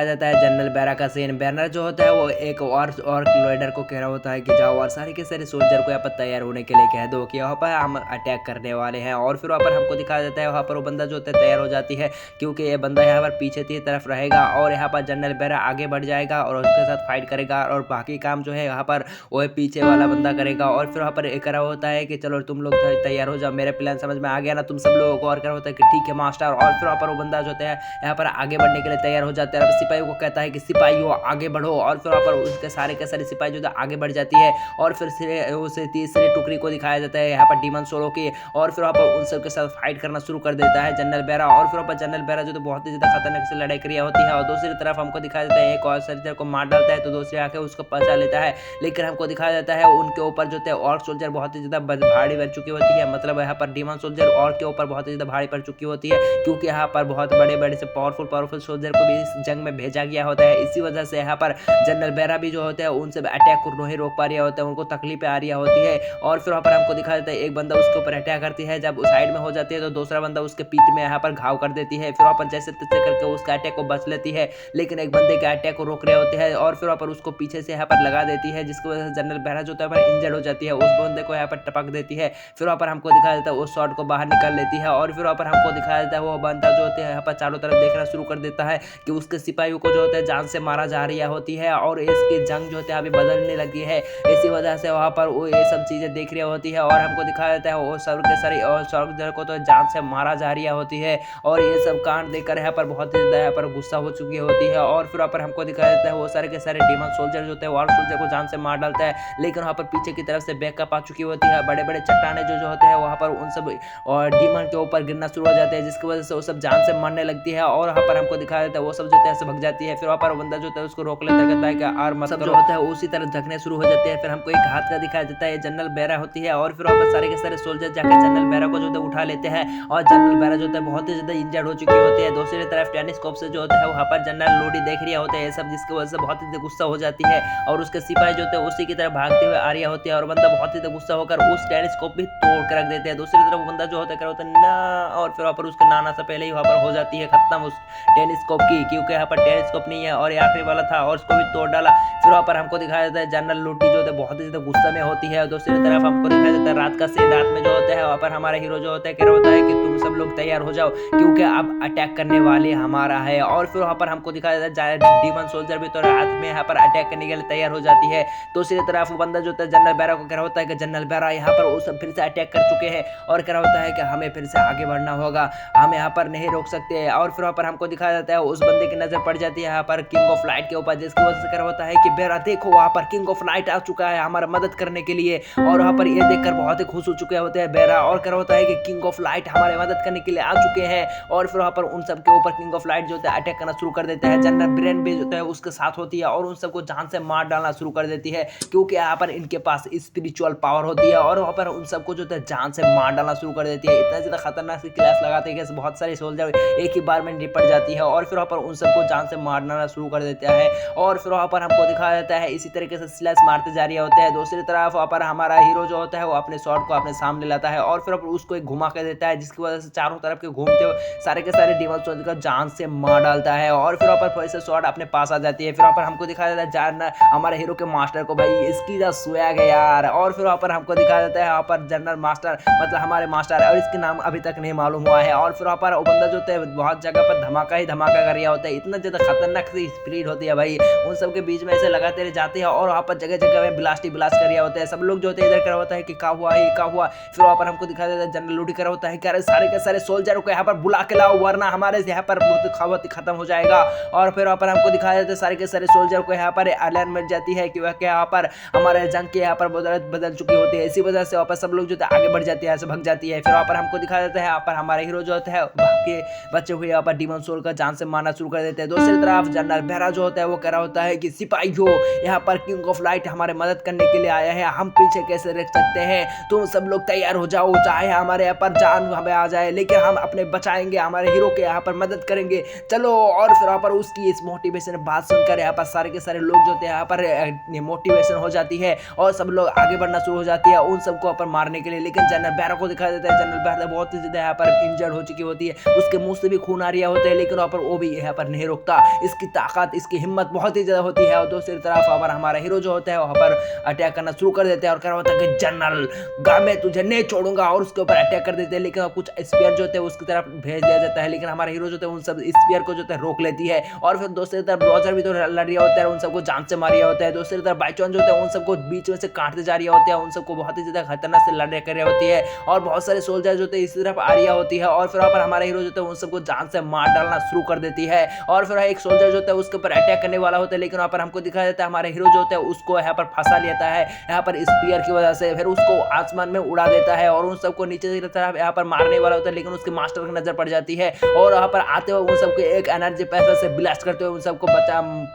देता है जनरल बेरा का सीन। बैनर जो होता है वो एक और लीडर को कह रहा होता है कि जाओ और सारे के सारे सोल्जर को यहाँ पर तैयार होने के लिए कह दो कि यहाँ पर हम अटैक करने वाले हैं। और फिर वहाँ पर हमको दिखाया जाता है वहाँ पर वो बंदा जो होता है तैयार हो जाती है क्योंकि ये बंदा यहाँ पर पीछे की तरफ रहेगा और यहाँ पर जनरल बेरा आगे बढ़ जाएगा और उसके साथ फाइट करेगा, और बाकी काम जो है यहाँ पर वो पीछे वाला बंदा करेगा। और फिर वहाँ पर एक करा होता है कि चलो तुम लोग तैयार हो जाओ, मेरे प्लान समझ में आ गया ना तुम सब लोगों को। और करा होता है कि ठीक है मास्टर। और फिर वहाँ पर वो बंदा जो होता है यहाँ पर आगे बढ़ने के लिए तैयार हो जाता है। अब सिपाहियों को कहता है कि सिपाहियों आगे बढ़ो। और फिर वहाँ पर उसके सारे के सारे सिपाही जो आगे बढ़ जाती है। और फिर उसे तीसरे टुकड़ी को दिखाया जाता है यहाँ पर डीमन सोलो की। और फिर वहाँ पर उन सबके साथ फाइट करना शुरू कर देता है जनरल बेरा। और फिर वहाँ पर जनरल बेरा जो तो बहुत ही ज़्यादा खतरनाक से लड़ाई क्रिया होती है। और दूसरी तरफ हमको दिखाया जाता है एक और सोल्जर को मार डालता है तो दूसरे आके उसको बचा लेता है। लेकिन हमको दिखाया जाता है उनके ऊपर जो थे और सोल्जर बहुत ही ज़्यादा भारी पड़ चुकी होती है, मतलब यहाँ पर डीमन सोल्जर और के ऊपर बहुत ही ज़्यादा भारी पड़ चुकी होती है क्योंकि यहाँ पर बहुत बड़े बड़े से पावरफुल सोल्जर को भी इस जंग में भेजा गया होता है। इसी वजह से यहाँ पर जनरल बेरा भी जो होते हैं उनसे अटैक को नहीं रोक पा रहा होता है, उनको तकलीफें आ रही होती है। और फिर वहाँ पर हमको दिखा देता है एक बंदा उसके ऊपर अटैक करती है, जब साइड में हो जाती है तो दूसरा बंदा उसके पीठ में यहाँ पर घाव कर देती है। फिर वहाँ पर जैसे तैसे करके उसका अटैक को बच लेती है, लेकिन एक बंदे के अटैक को रोक रहे होते हैं। और फिर वहाँ पर उसको पीछे से यहाँ पर लगा देती है जिसकी वजह से जनरल बेरा जो है इंजर्ड हो जाती है, उस बंदे को यहाँ पर टपक देती है। फिर वहाँ पर हमको दिखा देता है उस शॉट को बाहर निकाल लेती है। और फिर वहाँ पर हमको दिखाया देता है वो बंदा जो होता है यहाँ पर चारों तरफ देखना शुरू कर देता है कि उसके सिपाहियों को जो होता है जान से मारा जा रही होती है और इसकी जंग जो होती है अभी बदलने लगी है। इसी वजह से वहाँ पर वो ये सब चीज़ें देख रही होती है और हमको दिखाया जाता है वो सर्व के सारी और स्वर्गदर को तो जान से मारा जा रही होती है। और ये सब कांड देखकर यहाँ पर बहुत ही ज़्यादा यहाँ पर गुस्सा हो चुकी होती है। और फिर वहाँ पर हमको दिखाया जाता है वो सारे के सारे डीमन सोल्जर जो होते हैं वॉर सोल्जर को जान से मार डालता है, लेकिन वहाँ पर पीछे की तरफ से बैकअप आ चुकी होती है। बड़े बड़े चट्टाने जो होते हैं वहाँ पर उन सब और डीमन के ऊपर गिरना शुरू हो जाते हैं, जिसकी वजह से वो सब जान से मरने लगती है। और वहाँ पर हमको दिखाया जाता है वो सब जो है भग जाती है। फिर वहाँ पर बंदा जो होता है उसको रोक लेता है, कहता है कि आर मत सब जो होता है उसी तरह झगने शुरू हो जाते हैं। फिर हमको एक हाथ का दिखाया जाता है, जनरल बेरा होती है। और फिर वहाँ पर सारे के सारे सोल्जर जाकर जनरल बेरा को जो है उठा लेते हैं और जनरल बेरा जो होता है बहुत ही ज्यादा इंजर्ड हो चुकी होती है। दूसरी तरफ टेलीस्कोप से जो होता है वहाँ पर जनरल लोडी देख रही होते हैं सब, जिसकी वजह से बहुत ही गुस्सा हो जाती है और उसके सिपाही जो होते हैं उसी की तरफ भागते हुए आ रही होती है और बंदा बहुत ही गुस्सा होकर उस टेलीस्कोप भी तोड़ के रख देते हैं। दूसरी तरफ बंदा जो होता है ना, और फिर वहाँ पर उसके नाना से पहले ही वहाँ पर हो जाती है खत्म उस टेलीस्कोप की, क्योंकि यहाँ पर टेलीस्कोप नहीं है और ये आखिरी वाला था और उसको भी तोड़ डाला। फिर वहाँ पर हमको दिखाया जाता है जनरल लूटी जो होता है बहुत ही ज्यादा गुस्सा में होती है। दूसरी तरफ हमको दिखाया जाता है रात का सीन, रात में जो होता है वहाँ पर हमारा हीरो जो होता है कह रहा होता है कि तुम सब लोग तैयार हो जाओ क्योंकि अब अटैक करने वाले हमारा है। और फिर वहाँ पर हमको दिखाया जाता है डीमन सोल्जर भी तो रात में यहाँ पर अटैक करने के लिए तैयार हो जाती है। दूसरी तरफ बंदा जो होता है जनरल बेरा को कह रहा होता है कि जनरल बेरा यहाँ पर वो सब फिर से अटैक कर चुके हैं और कह रहा होता है कि हमें फिर से आगे बढ़ना होगा, हम यहाँ पर नहीं रोक सकते। और फिर वहाँ पर हमको दिखाया जाता है उस बंदे की नजर पड़ जाती है यहाँ पर किंग ऑफ लाइट के ऊपर, जिसकी वजह से कह रहा होता है कि बेरा देखो वहाँ पर किंग ऑफ लाइट आ चुका है हमारा मदद करने के लिए। और वहाँ पर ये देखकर बहुत ही खुश हो चुके होते हैं बेरा और कह रहा होता है कि किंग ऑफ लाइट हमारे मदद करने के लिए आ चुके हैं। और फिर वहाँ पर उन सब के ऊपर किंग ऑफ लाइट जो होता है अटैक करना शुरू कर देता है। जनरल ब्रेन भी जो है उसके साथ होती है और उन सबको जान से मार डालना शुरू कर देती है, क्योंकि यहाँ पर इनके पास स्पिरिचुअल पावर होती है और वहाँ पर उन सबको जो है जान से मार डालना शुरू कर देती है। इतना ज्यादा खतरनाक सी क्लास लगाते हैं कि बहुत सारे सोल्जर एक ही बार में निपट जाती है और फिर वहाँ पर उन सबको जान से मार डालना शुरू कर देता है। और फिर वहाँ पर हमको दिखाया जाता है इसी तरीके से स्लैश मारते जा रहे होते हैं। दूसरी तरफ वहाँ पर हमारा हीरो जो होता है वो अपने शॉट को अपने सामने लाता है और फिर उसको एक घुमा कर देता है, जिसकी वजह से चारों तरफ के घूमते हुए सारे के सारे डीमन सोल्जर को जान से मार डालता है। और फिर वहाँ पर फिर से शॉट अपने पास आ जाती है। फिर वहाँ पर हमको दिखाया जाता है जानना हमारे हीरो के मास्टर को, भाई इसकी दा स्वैग है यार। और फिर वहाँ पर हमको दिखाया जाता है यहाँ पर जनरल मास्टर मतलब हमारे मास्टर और इसके नाम अभी तक नहीं मालूम हुआ है। और फिर वहाँ पर वो बंदा जो होता है बहुत जगह पर धमाका ही धमाका कर रहा होता है, इतना ज्यादा खतरनाक सी स्पीड होती है भाई, उन सब के बीच में ऐसे लगाते रह जाते हैं और वहाँ पर जगह जगह में ब्लास्ट कर रहा होता है। सब लोग जो होते हैं इधर कर होता है कि क्या हुआ ये क्या हुआ। फिर वहाँ पर हमको दिखाया जाता है जनरल लूटी कर होता है कि सारे के सारे सोल्जरों को यहाँ पर बुला के लाओ वरना हमारे यहाँ पर बहुत खवत खत्म हो जाएगा। और फिर वहाँ पर हमको दिखाया जाता है सारे के सारे सोल्जर को यहाँ पर अलर्ट मिल जाती है कि वह यहाँ पर हमारे जंग के यहाँ पर बदल चुकी होती है। इसी वजह से वहाँ पर सब लोग जो है आगे बढ़ जाती है, ऐसे भग जाती है। फिर वहाँ पर हमको दिखाया जाता है यहाँ पर हमारे हीरो जो होता है के बच्चे हुए यहाँ पर डीमन सोल का जान से मारना शुरू कर देते हैं। दूसरी तरफ जनरल बेरा जो होता है वो कह रहा होता है कि सिपाहियों यहाँ पर किंग ऑफ लाइट हमारे मदद करने के लिए आया है, हम पीछे कैसे रख सकते हैं, तुम सब लोग तैयार हो जाओ, चाहे हमारे यहाँ पर जान हमें आ जाए लेकिन हम अपने बचाएंगे, हमारे हीरो के यहाँ पर मदद करेंगे, चलो। और फिर वहाँ पर उसकी इस मोटिवेशन बात सुनकर यहाँ पर सारे के सारे लोग जो थे यहाँ पर मोटिवेशन हो जाती है और सब लोग आगे बढ़ना शुरू हो जाती है उन सबको यहाँ पर मारने के लिए। लेकिन जनरल बेरा को दिखाया जाता है जनरल बेरा बहुत ही ज्यादा यहाँ पर इंजर्ड हो चुकी होती है, उसके मुंह से भी खून आ रहा होता है, लेकिन वहाँ पर वो भी यहाँ पर नहीं रुकता, इसकी ताकत इसकी हिम्मत बहुत ही ज्यादा होती है। और दूसरी तरफ वहाँ पर हमारा हीरो जो होता है वहाँ पर अटैक करना शुरू कर देते हैं और कह रहा होता है कि जनरल मैं तुझे नहीं छोड़ूंगा और उसके ऊपर अटैक कर देते हैं। लेकिन कुछ स्पीयर जो होते हैं उसकी तरफ भेज दिया जाता है, लेकिन हमारा हीरो जो होता है उन सब स्पीयर को जो है रोक लेती है। और फिर दूसरी तरफ रोजर भी तो लड़ रहा होता है, उन सबको जान से मार रहा होता है। दूसरी तरफ बाईचॉन जो होता है उन सबको बीच में से काटते जा रहा होता है, उन सबको बहुत ही ज्यादा खतरनाक से लड़ कर रही होती है और बहुत सारे सोल्जर जो होते हैं इस तरफ आ रही होती है। और फिर वहाँ पर हमारा हीरो जो होता है उन सबको जान से मार डालना शुरू कर देती है। और फिर एक सोल्जर जो होता है उसके ऊपर अटैक करने वाला होता है, लेकिन वहाँ पर हमको दिखाया जाता है हमारा हीरो जो होता है उसको यहाँ पर फंसा लेता है यहाँ पर स्पीयर की वजह से, फिर उसको आसमान में उड़ा देता है और उन सबको नीचे की तरफ यहाँ पर मारने वाला होता है, लेकिन उसके मास्टर की नजर पड़ जाती है और वहाँ पर आते हुए उन सबको एक एनर्जी पैसा से ब्लास्ट करते हुए उन सबको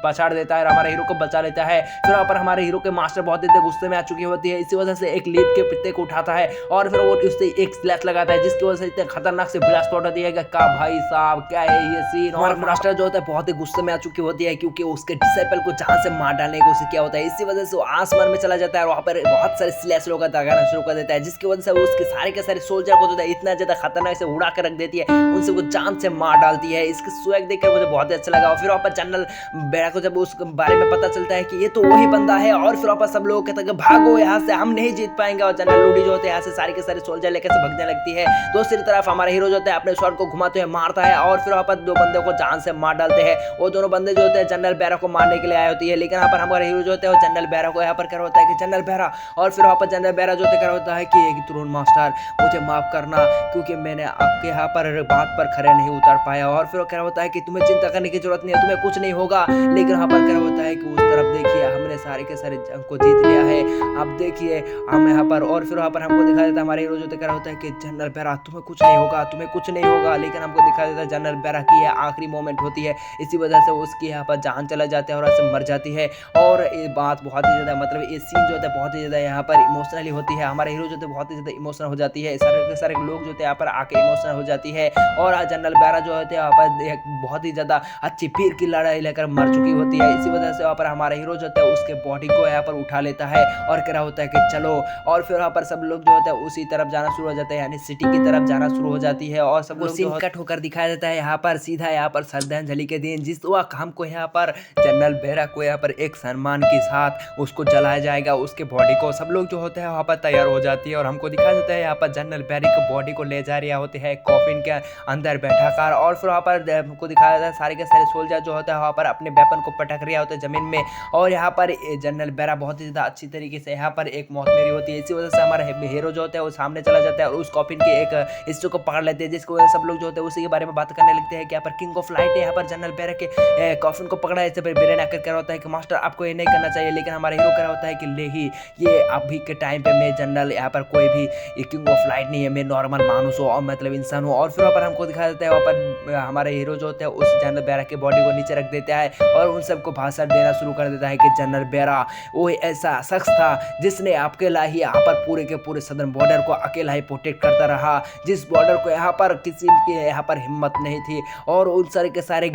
पछाड़ देता है और हमारे हीरो को बचा लेता है। फिर वहाँ पर हमारे हीरो के मास्टर बहुत ही गुस्से में आ चुकी होती है, इसी वजह से एक लीप के पत्ते को उठाता है और फिर वो उससे एक स्लैश लगाता है, जिसकी वजह से इतने खतरनाक से ब्लास्ट होता है कि का भाई साहब क्या है ये सीन। और मास्टर जो होता है बहुत ही गुस्से में आ चुकी होती है क्योंकि उसके डिसाइपल को जान से मार डालने की कोशिश किया होता है, इसी वजह से वो आसमान में चला जाता है और वहाँ पर बहुत सारे स्लैश लोग लगाना शुरू कर देता है, जिसकी वजह से वो उसके सारे के सारे सोल्जर को जो है इतना ज्यादा खतरनाक से उड़ा कर रख देती है, उन सबको जान से मार डालती है। इसके स्वैग देखकर मुझे बहुत अच्छा लगा। और फिर वहाँ पर जनरल बेरा को जब उस बारे में पता चलता है कि ये तो वही बंदा है और फिर वहाँ पर सब लोग कहते हैं कि भागो यहाँ से, हम नहीं जीत पाएंगे। और जनरल लूडी जो होते हैं यहाँ से सारे के सारे सोल्जर लेकर से भगने लगती है। दूसरी तरफ हमारा हीरो जो होता है अपने स्वॉर्ड को घुमाते हुए मारता है और फिर वहाँ पर दो बंदों को जान से मार डालते हैं। वो दोनों बंदे जो होते हैं जनरल बेरा को मारने के लिए आए होती है, लेकिन यहाँ पर हमारे हीरो जो होते हैं वो जनरल बेरा को यहाँ पर क्या होता है कि जनरल बेरा, और फिर वहाँ पर जनरल बेरा जो होता होता है कि तुरुण मास्टर मुझे माफ करना क्योंकि मैंने आपके यहाँ पर बात पर खरे नहीं उतर पाया। और फिर क्या होता है कि तुम्हें चिंता करने की जरूरत नहीं है, तुम्हें कुछ नहीं होगा। लेकिन यहाँ पर क्या होता है कि उस तरफ देखिए हमने सारे के सारे जंग को जीत लिया है, अब देखिए हम यहाँ पर। और फिर वहाँ पर हमको दिखा देता है हमारे हीरो जो क्या होता है कि जनरल बेरा तुम्हें कुछ नहीं होगा, तुम्हें कुछ नहीं होगा। लेकिन हमको दिखा देता है जनरल बेरा की यह आखिरी मोमेंट होती है, इसी वजह से उसकी यहाँ पर जान चला जाता है और ऐसे मर जाती है। और ये बात बहुत ही ज़्यादा मतलब ये सीन जो होता है बहुत ही ज़्यादा यहाँ पर इमोशनली होती है। हमारे हीरो जो थे बहुत ही ज़्यादा इमोशनल हो जाती है, सारे के सारे लोग जो थे यहाँ पर आके इमोशनल हो जाती है। और जनरल बेरा जो होते हैं यहाँ पर एक बहुत ही ज़्यादा अच्छी पीर की लड़ाई लेकर मर चुकी होती है। इसी वजह से वहाँ पर हमारा हीरो जो है उसके बॉडी को यहाँ पर उठा लेता है और क्या होता है कि चलो। और फिर वहाँ पर सब लोग जो होते हैं उसी तरफ जाना शुरू हो जाते हैं, यानी सिटी की तरफ जाना शुरू हो जाती है। और सब लोग कट होकर दिखाया जाता है यहाँ पर सीधा यहाँ पर श्रद्धांजलि के दिन, जिस वक्त हमको यहाँ पर जनरल बेरा को यहाँ पर एक सम्मान के साथ उसको जलाया जाएगा, उसके बॉडी को। सब लोग जो होते हैं वहाँ पर तैयार हो जाती है और हमको दिखाया जाता है यहाँ पर जनरल बेरा की बॉडी को ले जा रहा होते हैं कॉफिन के अंदर बैठा कर। और फिर वहाँ पर हमको दिखाया जाता है सारे के सारे सोल्जर जो होता है वहाँ पर अपने वेपन को पटक रहे होते हैं जमीन में। और यहाँ पर जनरल बेरा बहुत ही ज़्यादा अच्छी तरीके से यहाँ पर एक मौत मेरी होती है। इसी वजह से हमारा हीरो जो होता है वो सामने चला जाता है और उस कॉफिन के एक हिस्से को पकड़ लेते हैं, जिसको वजह सब लोग जो होते हैं उसी के बारे में बात करने लगते हैं कि यहाँ पर किंग ऑफ लाइट है यहाँ पर जनरल बेरा के कॉफिन को पकड़ा है। इससे बेरेन आकर क्या होता है कि मास्टर आपको ये नहीं करना चाहिए, लेकिन हमारा हीरो क्या होता है कि ले ही ये अभी के टाइम पे मैं जनरल यहाँ पर कोई भी ये किंग ऑफ लाइट नहीं है, मैं नॉर्मल मानुस हूँ और मतलब इंसान हूँ। और फिर वहाँ पर हमको दिखाया जाता है वहाँ पर हमारे हीरो जो होते हैं उस जनरल बेरा के बॉडी को नीचे रख देता है और उन सबको भाषण देना शुरू कर देता है कि जनरल बेरा वो ऐसा शख्स था जिसने अकेला ही यहाँ पर पूरे के पूरे सदर्न बॉर्डर को अकेला ही प्रोटेक्ट करता रहा, जिस बॉर्डर को यहाँ पर किसी की यहाँ पर हिम्मत नहीं थी। और उन सारे के सारे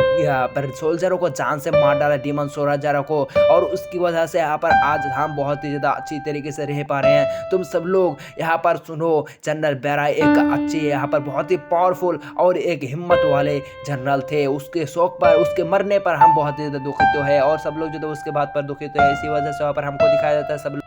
सोल्जरों को जान से मार डाला, डीमन सोल्जरों को। और उसकी वजह से यहाँ पर आज हम बहुत ही ज़्यादा अच्छी तरीके से रह पा रहे हैं। तुम सब लोग यहाँ पर सुनो, जनरल बेरा एक अच्छी यहाँ पर बहुत ही पावरफुल और एक हिम्मत वाले जनरल थे। उसके शौक पर, उसके मरने पर हम बहुत ही ज़्यादा दुखित है और सब लोग जो थे उसके बात पर दुखित है। इसी वजह से वहाँ पर हमको दिखाया जाता है सब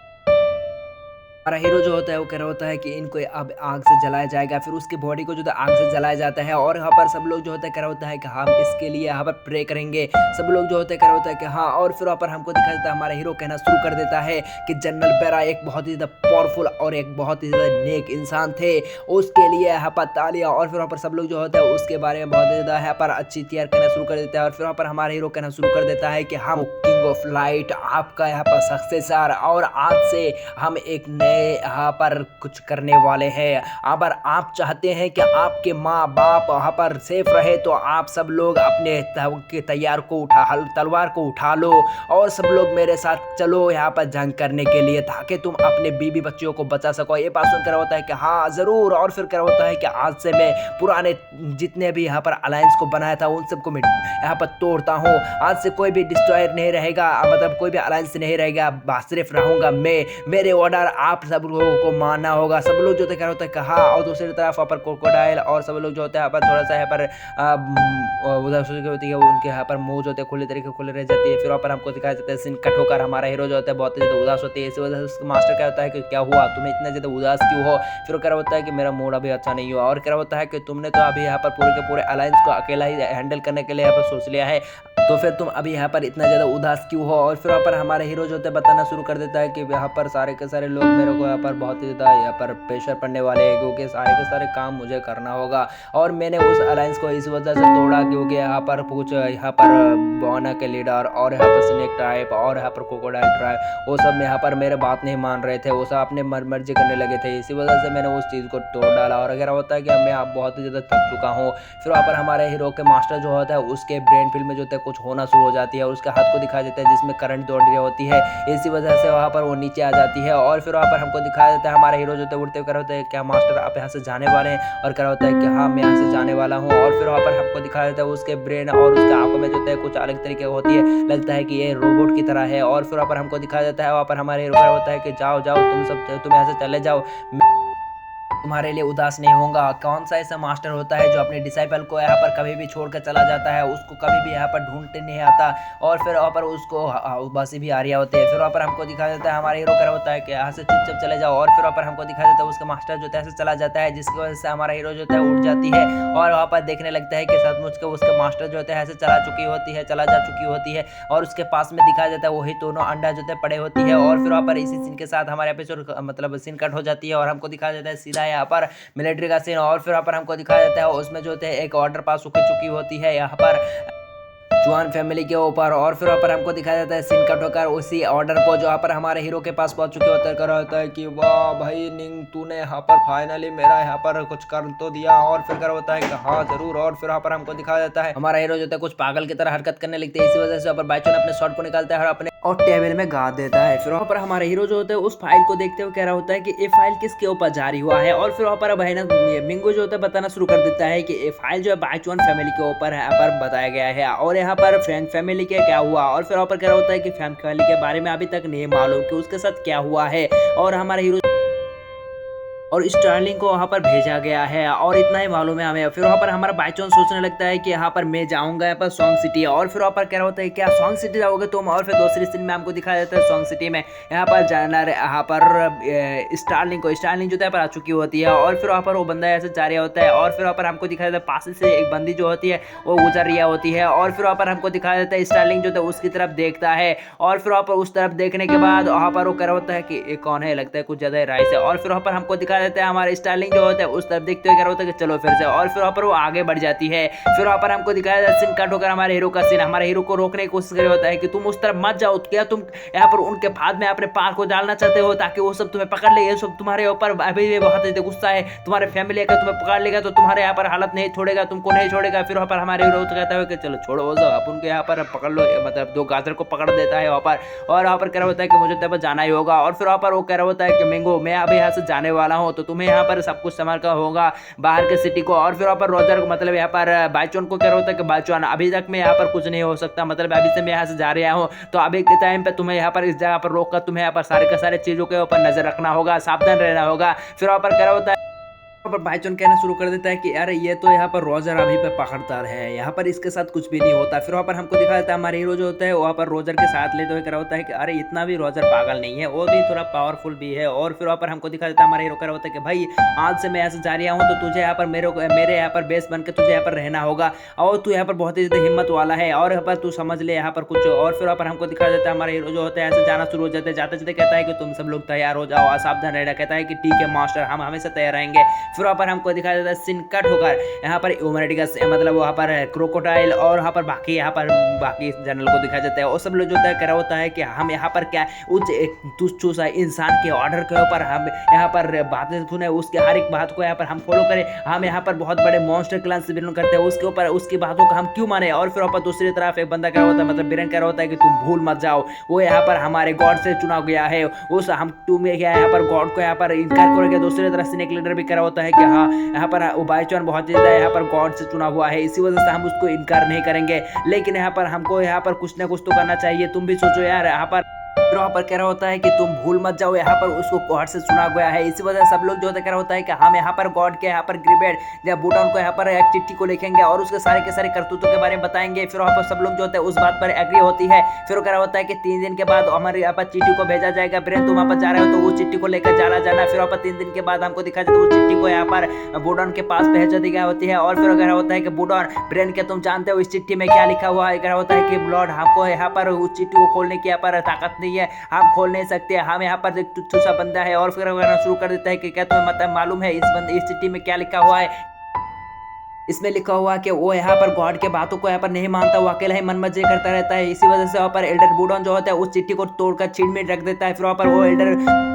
हमारा हीरो जो होता है वो कह रहा होता है कि इनको अब आग से जलाया जाएगा, फिर उसकी बॉडी को जो है आग से जलाया जाता है। और यहाँ पर सब लोग जो होता है कह रहा होता है कि हम इसके लिए यहाँ पर प्रे करेंगे, सब लोग जो होते हैं कह रहा होता है कि हाँ। और फिर वहाँ पर हमको दिखाया जाता है हमारा हीरो कहना शुरू कर देता है कि जनरल बेरा एक बहुत ही ज़्यादा पावरफुल और एक बहुत ही ज़्यादा नेक इंसान थे, उसके लिए यहाँ पर तालियां। और फिर वहाँ पर सब लोग जो होता है उसके बारे में बहुत ज़्यादा यहाँ पर अच्छी तैयार कहना शुरू कर देता है। और फिर वहाँ पर हमारा हीरो कहना शुरू कर देता है कि हम किंग ऑफ लाइट आपका यहाँ पर सक्सेसर, और आज से हम एक नए यहाँ पर कुछ करने वाले हैं। अगर आप चाहते हैं कि आपके माँ बाप यहाँ पर सेफ रहे तो आप सब लोग अपने तैयार को तलवार को उठा लो और सब लोग मेरे साथ चलो यहाँ पर जंग करने के लिए, ताकि तुम अपने बीवी बच्चियों को बचा सको। ये बात सुनकर होता है कि हाँ ज़रूर। और फिर क्या होता है कि आज से मैं पुराने जितने भी यहाँ पर अलायंस को बनाया था उन सबको मैं यहाँ पर तोड़ता हूँ। आज से कोई भी डिस्ट्रॉयर नहीं रहेगा, मतलब कोई भी अलायंस नहीं रहेगा, सिर्फ रहूँगा मैं। मेरे ऑर्डर आप सब लोगों को मानना होगा। सब लोग जो क्या होता है कहा। और दूसरी तरफ यहाँ पर क्रोकोडाइल और सब लोग जो होते हैं यहाँ पर थोड़ा सा यहाँ पर उदास होती है, उनके यहाँ पर मुँह जो होते हैं खुले तरीके खुले रह जाती है। फिर वहाँ पर हमको दिखाया जाता है सीन कट होकर हमारा हीरो जो होता है बहुत ज़्यादा उदास होती है। इसी वजह से उसका मास्टर क्या होता है कि क्या हुआ, तुम्हें इतना ज़्यादा उदास क्यों हो। फिर क्या होता है कि मेरा मूड अभी अच्छा नहीं हुआ। और क्या होता है कि तुमने तो अभी यहाँ पर पूरे के पूरे अलायंस को अकेला ही हैंडल करने के लिए यहाँ पर सोच लिया है, तो फिर तुम अभी यहाँ पर इतना ज़्यादा उदास क्यों हो। और फिर वहाँ पर हमारे हीरो जो होते हैं बताना शुरू कर देता है कि यहाँ पर सारे के सारे लोग मेरे को यहाँ पर बहुत ही ज़्यादा यहाँ पर प्रेशर पड़ने वाले हैं, क्योंकि सारे के सारे काम मुझे करना होगा। और मैंने उस अलायंस को इस वजह से तोड़ा क्योंकि यहाँ पर कुछ यहाँ पर बोना के लीडर और यहाँ पर स्नेक ट्राइब और यहाँ पर क्रोकोडाइल ट्राइब वो सब यहाँ पर मेरे बात नहीं मान रहे थे, वो सब अपने मर्जी करने लगे थे। इसी वजह से मैंने उस चीज़ को तोड़ डाला। और अगर होता है कि मैं आप बहुत ही ज़्यादा थक चुका हूँ। फिर वहाँ पर हमारे हीरो के मास्टर जो होता है उसके ब्रेन फील्ड में जो होता है कुछ होना शुरू हो जाती है और उसके हाथ को दिखाया जाता है जिसमें करंट दौड़ रही होती है। इसी वजह से वहाँ पर वो नीचे आ जाती है। और फिर वहाँ पर हमको दिखाया जाता है हमारे हीरो जो होते हैं उड़ते हुए कर होते हैं क्या मास्टर आप यहाँ से जाने वाले हैं। और क्या होता है कि हाँ मैं यहाँ से जाने वाला हूँ। और फिर वहाँ पर हमको दिखाया जाता है उसके ब्रेन और उसके आंखों में जो होता है कुछ अलग तरीके होती है, लगता है कि ये रोबोट की तरह है। और फिर वहाँ पर हमको दिखाया जाता है वहाँ पर हमारे हीरो होता है कि जाओ जाओ तुम सब, तुम यहाँ से चले जाओ, तुम्हारे लिए उदास नहीं होगा। कौन सा ऐसा मास्टर होता है जो अपने डिसाइपल को यहाँ पर कभी भी छोड़कर चला जाता है, उसको कभी भी यहाँ पर ढूंढते नहीं आता, और फिर वहाँ पर उसको बसी भी आ रही होती है। फिर वहाँ पर हमको दिखा देता है हमारा हीरो क्या होता है कि यहाँ से चुपचाप चले जाओ, और फिर वहाँ पर हमको दिखा देता है उसका मास्टर जो है चला जाता है, जिसकी वजह से हमारा हीरो जो है उठ जाती है और वहाँ पर देखने लगता है कि सचमुच के उसका मास्टर जो है ऐसे चला जा चुकी होती है, और उसके पास में दिखाया जाता है वही दोनों अंडा जो है पड़े होती है। और फिर वहाँ पर इसी सीन के साथ हमारे एपिसोड मतलब सीन कट हो जाती है और हमको दिखाया जाता है सीधा यहाँ पर मिलिट्री का सीन। और फिर वहाँ पर हमको दिखाया जाता है उसमें जो है एक ऑर्डर पास हो चुकी होती है यहाँ पर चौहान फैमिली के ऊपर, और फिर वहाँ पर हमको दिखाया जाता है सीन कट होकर उसी ऑर्डर को जो यहाँ पर हमारे हीरो के पास पहुंच चुके होते कर होता है कि वाह भाई निंग, तूने यहाँ पर फाइनली मेरा यहाँ पर कुछ कर तो दिया। और फिर कर होता है कि हाँ जरूर। और फिर वहाँ पर हमको दिखाया जाता है हमारा हीरो जो है कुछ पागल की तरह हरकत करने लगते हैं, इसी वजह से बाइचुन अपने शॉट को निकालता है और अपने और टेबल में गा देता है। फिर वहाँ पर हमारा हीरो जो होता है उस फाइल को देखते हुए कह रहा होता है कि ये फाइल किसके ऊपर जारी हुआ है। और फिर वहाँ पर भाई ना मिंगो जो होता है बताना शुरू कर देता है कि ये फाइल जो है बाइचुन फैमिली के ऊपर यहाँ पर बताया गया है, और यहाँ पर फ्रैंक फैमिली के क्या हुआ। और फिर वहाँ पर कह रहा होता है कि फ्रैंक फैमिली के बारे में अभी तक नहीं मालूम कि उसके साथ क्या हुआ है, और हमारा हीरो और स्टार्लिंग को वहाँ पर भेजा गया है, और इतना ही मालूम है हमें। फिर वहाँ पर हमारा बाइचॉन सोचने लगता है कि यहाँ पर मैं जाऊँगा यहाँ पर सॉन्ग सिटी, और फिर वहाँ पर कह रहा होता है क्या सॉन्ग सिटी जाओगे तुम। और फिर दूसरी सीन में हमको दिखाया जाता है सॉन्ग सिटी में यहाँ पर जाना यहाँ पर स्टार्लिंग जो है पर आ चुकी होती है, और फिर वहाँ पर वो बंदा ऐसे जा रहा होता है। और फिर वहाँ पर हमको दिखाया जाता है पास से एक बंदी जो होती है वो गुजर रही होती है, और फिर वहाँ पर हमको दिखाया जाता है स्टार्लिंग जो है उसकी तरफ देखता है, और फिर वहाँ पर उस तरफ देखने के बाद वहाँ पर वो कह रहा होता है कि ये कौन है, लगता है कुछ ज्यादा राइस है। और फिर वहाँ पर हमको दिखाया जाता है हमारे स्टार्लिंग जो होता है उस तरफ देखते हुए क्या होता है कि चलो फिर से, और फिर वहाँ पर वो आगे बढ़ जाती है। फिर वहाँ पर हमको दिखाया जाता है सीन कट होकर हमारे हीरो का सीन हमारे हीरो को रोकने की कोशिश कर होता है कि तुम उस तरफ मत जाओ, क्या तुम यहाँ पर उनके फाद में अपने पार को डालना चाहते हो ताकि वो सब तुम्हें पकड़ ले। ये सब तुम्हारे ऊपर अभी भी बहुत गुस्सा है, तुम्हारे फैमिली अगर तुम्हें पकड़ लेगा तो तुम्हारे यहाँ पर हालत नहीं छोड़ेगा, तुमको नहीं छोड़ेगा। फिर वहाँ पर हमारे हीरो कहता है कि चलो छोड़ो वो सब, आप उनको यहाँ पर पकड़ लो, मतलब दो गाजर को पकड़ देता है वहाँ पर, और वहाँ पर कह रहा होता है कि मुझे तब जाना ही होगा। और फिर वहाँ पर वो कह रहा होता है कि मिंगो मैं अभी यहाँ से जाने वाला हूँ, तो तुम्हें यहाँ पर सब कुछ संभाल कर होगा बाहर के सिटी को। और फिर वहाँ पर रोजर को मतलब यहाँ पर बाइचॉन को कह रहा होता है कि बाइचॉन अभी तक मैं यहाँ पर कुछ नहीं हो सकता, मतलब अभी से मैं यहाँ से जा रहा हूँ, तो अभी के टाइम पे तुम्हें यहाँ पर इस जगह पर रोक कर तुम्हें यहाँ पर सारे के सारे चीजों के ऊपर नजर रखना होगा, सावधान रहना होगा। फिर वहाँ पर कह रहा होता है पर बाइचॉन कहना शुरू कर देता है कि यार ये तो यहाँ पर रोजर अभी पे पकड़दार है, यहाँ पर इसके साथ कुछ भी नहीं होता। फिर वहाँ पर हमको दिखा देता है हमारे हीरो जो होता है वहाँ पर रोजर के साथ लेते हुए कह रहा होता है कि अरे इतना भी रोजर पागल नहीं है, वो भी थोड़ा पावरफुल भी है। और फिर वहाँ पर हमको दिखा देता है हमारे हीरो कह रहा होता है कि भाई आज से मैं यहाँ से जा रहा हूँ, तो तुझे यहाँ पर मेरे यहाँ पर बेस बन के तुझे यहाँ पर रहना होगा, और तू यहाँ पर बहुत ही ज्यादा हिम्मत वाला है, और यहाँ पर तू समझ ले यहाँ पर कुछ। और फिर वहाँ पर हमको दिखा देता है हमारे हीरो जो होता है ऐसे जाना शुरू हो जाते हैं, जाते जाते कहता है कि तुम सब लोग तैयार हो जाओ, सावधान रहना, कहता है कि ठीक है मास्टर हम हमेशा तैयार रहेंगे। फिर वहाँ पर हमको दिखा सीन कट होकर यहाँ पर ह्यूमैनिटी का मतलब वहाँ पर क्रोकोडाइल और वहाँ पर बाकी जनरल को दिखाया जाता है, और सब लोग जो तय करा होता है कि हम यहाँ पर क्या तुच्छ इंसान के ऑर्डर के ऊपर हम यहाँ पर बातें सुने, उसके हर एक बात को यहाँ पर हम फॉलो करें, हम यहाँ पर बहुत बड़े मॉन्स्टर क्लान से बिलोंग करते हैं, उसके ऊपर उसकी बातों को हम क्यों माने। और फिर वहाँ पर दूसरी तरफ एक बंदा कह रहा होता है मतलब बिरन कह रहा होता है कि तुम भूल मत जाओ, वो यहाँ पर हमारे गॉड से चुना गया है, उस हम तुम यहाँ पर गॉड को यहाँ पर इनकार करोगे। दूसरी तरफ स्नेक लीडर भी कह रहा होता है कि हाँ यहाँ पर बाइचॉन बहुत ज्यादा यहाँ पर गॉड से चुना हुआ है, इसी वजह से हम उसको इनकार नहीं करेंगे, लेकिन यहाँ पर हमको यहाँ पर कुछ ना कुछ तो करना चाहिए, तुम भी सोचो यार। यहाँ पर वहाँ पर कह रहा होता है कि तुम भूल मत जाओ, यहाँ पर उसको गॉड से चुना गया है, इसी वजह से सब लोग जो होता है कह रहा होता है कि हम यहाँ पर गॉड के यहाँ पर ग्रिबेड या बूटान को यहाँ पर एक चिट्ठी को लिखेंगे और उसके सारे के सारे करतूतों के बारे में बताएंगे। फिर वहाँ पर सब लोग जो होते हैं उस बात पर एग्री होती है। फिर वो कह रहा होता है कि 3 दिन के बाद हमारे यहाँ पर चिट्ठी को भेजा जाएगा, ब्रेन तुम वहाँ पर जा रहे हो तो वो चिट्ठी को लेकर जाना। फिर वहाँ पर 3 दिन के बाद हमको दिखा जाता है वो चिट्ठी को यहाँ पर बूटान के पास भेज दी गई होती है। और फिर कह रहा होता है कि बूटान ब्रेन के तुम जानते हो इस चिट्ठी में क्या लिखा हुआ है, कह रहा होता है कि लॉर्ड हमको यहाँ पर उस चिट्ठी को खोलने की यहाँ पर ताकत नहीं है, हम खोल नहीं सकते, हम यहाँ पर एक तुच्छ सा बंदा है। और फिर कहना शुरू कर देता है कि क्या तुम्हें मतलब मालूम है इस चिट्ठी में क्या लिखा हुआ है। इसमें लिखा हुआ कि वो यहाँ पर गॉड के बातों को यहाँ पर नहीं मानता, वो अकेला ही मन मर्जी करता रहता है, इसी वजह से वहाँ पर एल्डर बूडन जो होता है उस चिट्ठी को तोड़कर छीन में रख देता है। फिर वहाँ पर वो एल्डर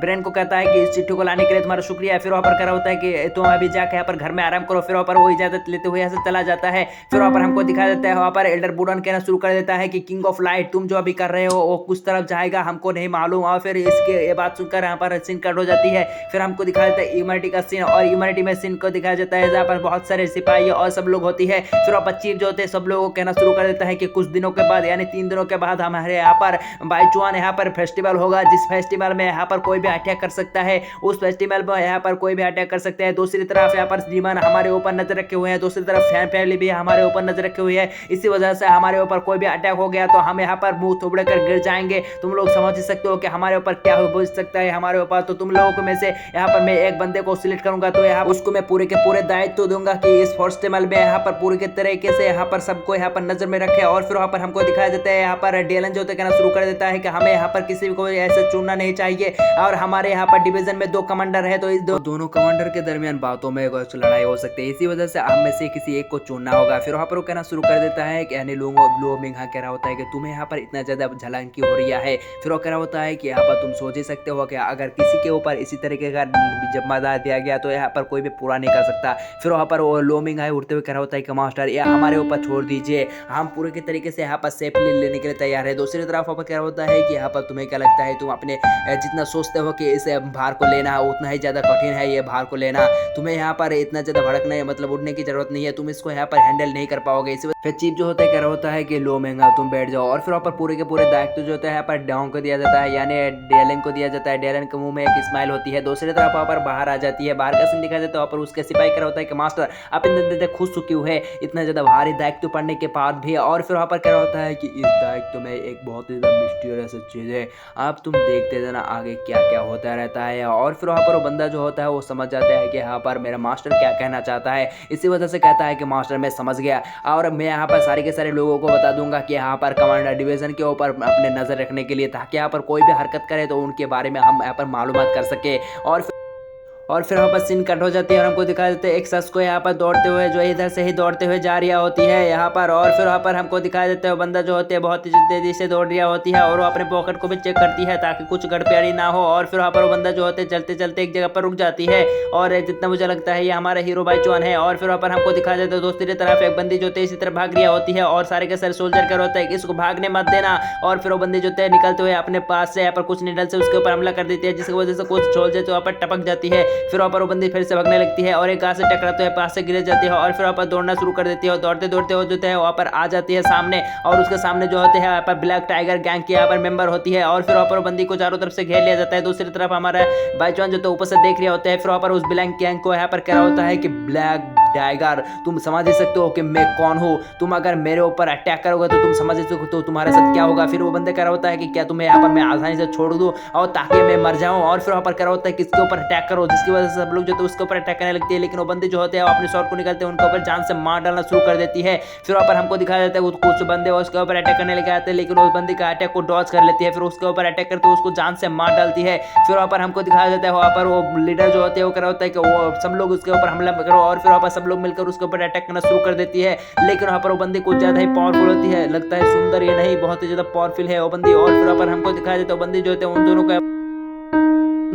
ब्रेन को कहता है कि इस चिट्ठी को लाने के लिए तुम्हारा शुक्रिया है। फिर वहाँ पर कह रहा होता है कि तुम अभी जाकर यहाँ पर घर में आराम करो। फिर वहाँ पर वो इजाजत लेते हुए यहाँ से चला जाता है। फिर वहाँ पर हमको दिखा देता है वहाँ पर एल्डर बूडन कहना शुरू कर देता है कि किंग ऑफ लाइट तुम जो अभी कर रहे हो वो कुछ तरफ जाएगा हमको नहीं मालूम। और फिर इसके ये बात सुनकर यहाँ पर सीन कट हो जाती है। फिर हमको दिखाया जाता है ह्यूमैनिटी का सीन, और ह्यूमैनिटी में सीन को दिखाया जाता है जहाँ पर बहुत सारे सिपाही और सब लोग होती है। फिर वहाँ पर चीफ जो होते हैं सब लोगों को कहना शुरू कर देता है कि कुछ दिनों के बाद यानी 3 दिनों के बाद हमारे यहाँ पर बाइचुआन यहाँ पर फेस्टिवल होगा, जिस फेस्टिवल में यहाँ पर पर कोई भी अटैक कर सकता है, उस फेस्टिवल में यहाँ पर कोई भी अटैक कर सकता है। दूसरी तरफ यहाँ पर डीमन हमारे ऊपर नजर रखे हुए हैं, दूसरी तरफ फैन फैमिली भी हमारे ऊपर नजर रखे हुए है। इसी वजह से हमारे ऊपर कोई भी अटैक हो गया तो हम यहाँ पर मुंह थोबड़े कर गिर जाएंगे। तुम लोग समझ ही सकते हो कि हमारे ऊपर क्या हो सकता है हमारे ऊपर। तो तुम लोगों को में से यहाँ पर मैं एक बंदे को सिलेक्ट करूंगा, तो यहाँ उसको मैं पूरे के पूरे दायित्व दूंगा कि इस फेस्टिवल में यहाँ पर पूरे के तरीके से यहाँ पर सबको यहाँ पर नजर में रखे। और फिर वहाँ पर हमको दिखाया जाता है यहाँ पर डीएलएन जो कहना शुरू कर देता है कि हमें यहाँ पर किसी को ऐसे चुनना नहीं चाहिए। और हमारे यहाँ पर डिवीजन में 2 कमांडर है, तो इस दोनों कमांडर के दरमियान बातों में कुछ लड़ाई हो सकती है। इसी वजह से हम में से किसी एक को चुनना होगा। फिर वहाँ पर वो कहना शुरू कर देता है कि यानी लो मिंग कह रहा होता है कि तुम्हें यहाँ पर इतना ज्यादा झलकी हो रही है। फिर वो कह रहा होता है कि यहाँ पर तुम सोच ही सकते हो कि अगर किसी के ऊपर इसी तरीके का जिम्मेदार दिया गया तो यहाँ पर कोई भी पूरा नहीं कर सकता। फिर वहाँ पर वो लो मिंग उठते हुए कह रहा होता है कि मास्टर ये हमारे ऊपर छोड़ दीजिए, हम पूरे के तरीके से यहाँ पर सेफली लेने के लिए तैयार है। दूसरी तरफ वहाँ पर क्या होता है कि यहाँ पर तुम्हें क्या लगता है, तुम अपने जितना सोचते हो कि इस भार को लेना उतना ही ज्यादा कठिन है। ये भार को लेना तुम्हें यहाँ पर इतना ज्यादा भड़कना मतलब उड़ने की जरूरत नहीं है, तुम इसको यहाँ पर हैंडल नहीं कर पाओगे। इसी फिर चीफ जो होता है कह रहा होता है कि लो महंगा तुम बैठ जाओ। और फिर वहाँ पर पूरे के पूरे दायित्व जो होता है यहाँ पर डाउन को दिया जाता है, यानी डीएलएन को दिया जाता है। डीएलएन के मुंह में एक स्माइल होती है। दूसरी तरफ वहाँ पर बाहर आ जाती है, बाहर का सीन दिखाया जाता है। वहाँ पर उसके सिपाही कह रहा होता है कि मास्टर आप इन खुश क्यों है इतना ज्यादा भारी दायित्व पढ़ने के बाद भी। और फिर वहाँ पर कह रहा होता है कि इस दायित्व में एक बहुत ही ज्यादा मिस्टीरियस चीज है, आप तुम देखते जाना आगे क्या क्या होता रहता है। और फिर वहाँ पर वो बंदा जो होता है वो समझ जाता है कि यहाँ पर मेरा मास्टर क्या कहना चाहता है। इसी वजह से कहता है कि मास्टर मैं समझ गया और मैं यहाँ पर सारे के सारे लोगों को बता दूंगा कि यहाँ पर कमांडर डिवीजन के ऊपर अपने नजर रखने के लिए, ताकि यहाँ पर कोई भी हरकत करे तो उनके बारे में हम यहाँ पर मालूमात कर सके। और फिर वहाँ पर सीन कट हो जाती है और हमको दिखा देते हैं एक शख्स को यहाँ पर दौड़ते हुए जो इधर से ही दौड़ते हुए जा रही होती है यहाँ पर। और फिर वहाँ पर हमको दिखाई देते हैं बंदा जो होते हैं बहुत ही तेजी से दौड़ रही होती है और वो अपने पॉकेट को भी चेक करती है ताकि कुछ गड़बड़ी ना हो। और फिर वहाँ पर वो बंदा जो होते हैं चलते चलते एक जगह पर रुक जाती है और जितना मुझे लगता है ये हमारा हीरो बाईचुआन है। और फिर वहाँ पर हमको दिखाया जाता है दूसरी तरफ एक बंदी जो होती है इसी तरह भाग रही होती है और सारे के सारे सोल्जर कर होता है कि इसको भागने मत देना। और फिर वो बंदी जो है निकलते हुए अपने पास से यहाँ पर कुछ निडल से उसके ऊपर हमला कर देती है, जिसकी वजह से कुछ सोल्जर जो वहाँ पर टपक जाती है। फिर वहाँ पर वो बंदी फिर से भागने लगती है और एक घास से टकराते हुए पास से गिर जाती है। और फिर वहाँ पर दौड़ना शुरू कर देती है और दौड़ते दौड़ते वो जो है वहाँ पर आ जाती है सामने। और उसके सामने जो होते हैं यहाँ पर ब्लैक टाइगर गैंग की यहाँ पर मेंबर होती है। और फिर वहाँ पर बंदी को चारों तरफ से घेर लिया जाता है। दूसरी तरफ हमारा बाईचुआन जो ऊपर से देख रहे होते हैं। फिर वहाँ पर उस ब्लैक गैंग को यहाँ पर कह रहा होता है कि ब्लैक टाइगर तुम समझ ही सकते हो कि मैं कौन हूँ, तुम अगर मेरे ऊपर अटैक करोगे तो तुम समझ ही सकते हो तो तुम्हारे साथ क्या होगा। फिर वो बंदे कह रहा होता है कि क्या तुम्हें यहाँ पर मैं आसानी से छोड़ दूँ और ताकि मैं मर जाऊँ। और फिर वहाँ पर कह रहा होता है किसके ऊपर अटैक करो, जिसकी वजह से सब लोग जो है उसके ऊपर अटैक करने लगती है। लेकिन वो बंदे जो होते हैं अपने शॉट को निकलते हैं उनके ऊपर जान से मार डालना शुरू कर देती है। फिर वहाँ पर हमको दिखाया जाता है कुछ बंदे उसके ऊपर अटैक करने लगे आते हैं, लेकिन उस बंदे का अटैक को डॉज कर लेती है। फिर उसके ऊपर अटैक करते उसको जान से मार डालती है। फिर वहाँ पर हमको दिखाया जाता है वहाँ पर वो लीडर जो होते हैं वो कह रहा होता है कि वो सब लोग उसके ऊपर हमला करो। और फिर वहाँ पर सब लोग मिलकर उसके ऊपर अटैक करना शुरू कर देती है। लेकिन वहाँ पर वो बंदी कुछ ज्यादा ही पावरफुल होती है, लगता है सुंदर ये नहीं बहुत ही ज्यादा पावरफुल है वो बंदी। और फिर वहाँ पर हमको दिखाया जाता है बंदी जो होते हैं उन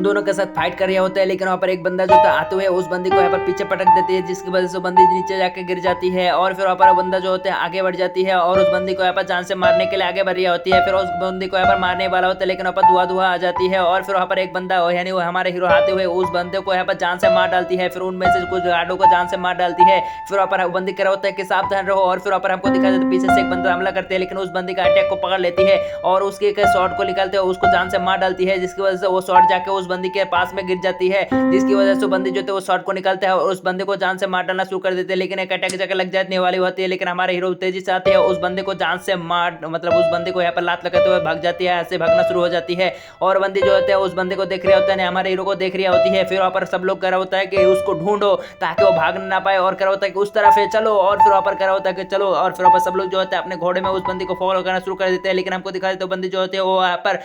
दोनों के साथ फाइट कर रहे होते हैं। लेकिन वहाँ पर एक बंदा जो था आते हुए उस बंदी को यहाँ पर पीछे पटक देती है, जिसकी वजह से बंदी नीचे जाके गिर जाती है। और फिर वहाँ पर बंदा जो होता है आगे बढ़ जाती है और उस बंदी को यहाँ पर जान से मारने के लिए आगे बढ़ रही होती है। फिर उस बंदी को यहाँ पर मारने वाला होता है, लेकिन वहाँ पर धुआं आ जाती है। और फिर वहाँ पर एक बंदा यानी वो हमारे हीरो आते हुए उस बंदे को यहाँ पर जान से मार डालती है। फिर उनमें से कुछ गार्डों को जान से मार डालती है। फिर वहाँ पर बंदी कह रहा होता है कि सावधान रहो। और फिर वहाँ पर हमको दिखा जाता है पीछे से एक बंदा हमला करते हैं, लेकिन उस बंदी का अटैक को पकड़ लेती है और उसके एक शॉट को निकालते हुए उसको जान से मार डालती है, जिसकी वजह से वो शॉट जाके उस बंदी के पास में गिर जाती है, जिसकी वजह से बंदी जो थे वो शॉट को निकालते हैं और उस बंदे को जान से मार डालना शुरू कर देते हैं। लेकिन एक अटैक जगह लग जाने वाली होती है, लेकिन हमारे हीरो तेजी से आते हैं उस बंदे को जान से मार मतलब उस बंदे को यहाँ पर लात लगाते हुए भाग जाती है, ऐसे भागना शुरू हो जाती है। और बंदी जो होते हैं उस बंदे को देख रही होता है, हमारे हीरो को देख रही होती है। फिर वहाँ पर सब लोग कह रहा होता है कि उसको ढूंढो ताकि वो भाग ना पाए और कह रहा होता है कि उस तरफ है चलो। और फिर वहाँ पर कह रहा होता है कि चलो। और फिर वहाँ पर सब लोग जो होते हैं अपने घोड़े में उस बंदी को फॉलो करना शुरू कर देते हैं। लेकिन हमको दिखा देते बंदी जो होती है वो यहाँ पर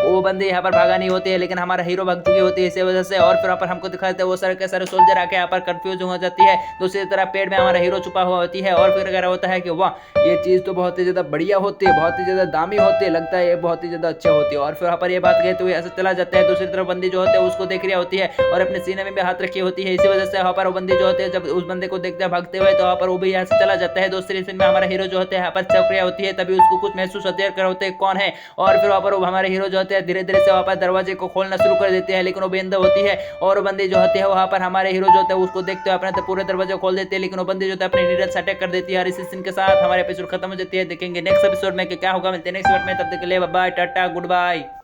वो बंदी यहाँ पर भागा नहीं होती है, लेकिन हमारा हीरो भाग चुकी होती है इसी वजह से। और फिर वहाँ पर हमको दिखाते हैं वो सारे के सारे सोल्जर आके यहाँ पर कंफ्यूज हो जाती है। दूसरी तरफ पेड़ में हमारा हीरो छुपा हुआ होती है और फिर कह रहा होता है कि वाह ये चीज तो बहुत ही ज्यादा बढ़िया होती है, बहुत ही ज्यादा दामी होती है, लगता है ये बहुत ही ज्यादा अच्छे होती है। और फिर वहाँ पर ये बात कहते हुए ऐसे चला जाता है। दूसरी तरफ बंदी जो होते हैं उसको देख रही होती है और अपने सीने में भी हाथ रखी होती है। इसी वजह से वहाँ पर वो बंदी जो होते हैं जब उस बंदे को देखते हैं भागते हुए तो वहाँ पर वो भी यहाँ से चला जाता है। दूसरी सीन में हमारा हीरो जो होते हैं यहाँ पर चौक रहा होती है, तभी उसको कुछ महसूस होती है कर होते हैं कौन है। और फिर वहाँ पर हमारे हीरो जो होते हैं धीरे धीरे से वहाँ पर दरवाजे को खोलना शुरू कर देते हैं, लेकिन वो बंद होती है। और बंदी जो होती है वहाँ पर हमारे हीरो जो होते हैं उसको देखते हुए अपने पूरे दरवाजे खोल देते हैं, लेकिन वो बंदी जो होता है अपने नीडल से अटैक कर देती है। और इसी सीन के साथ हमारे एपिसोड खत्म हो जाती है। देखेंगे नेक्स्ट एपिसोड में कि क्या होगा, मिलते हैं नेक्स्ट एपिसोड में, तब तक के लिए bye bye tata good bye.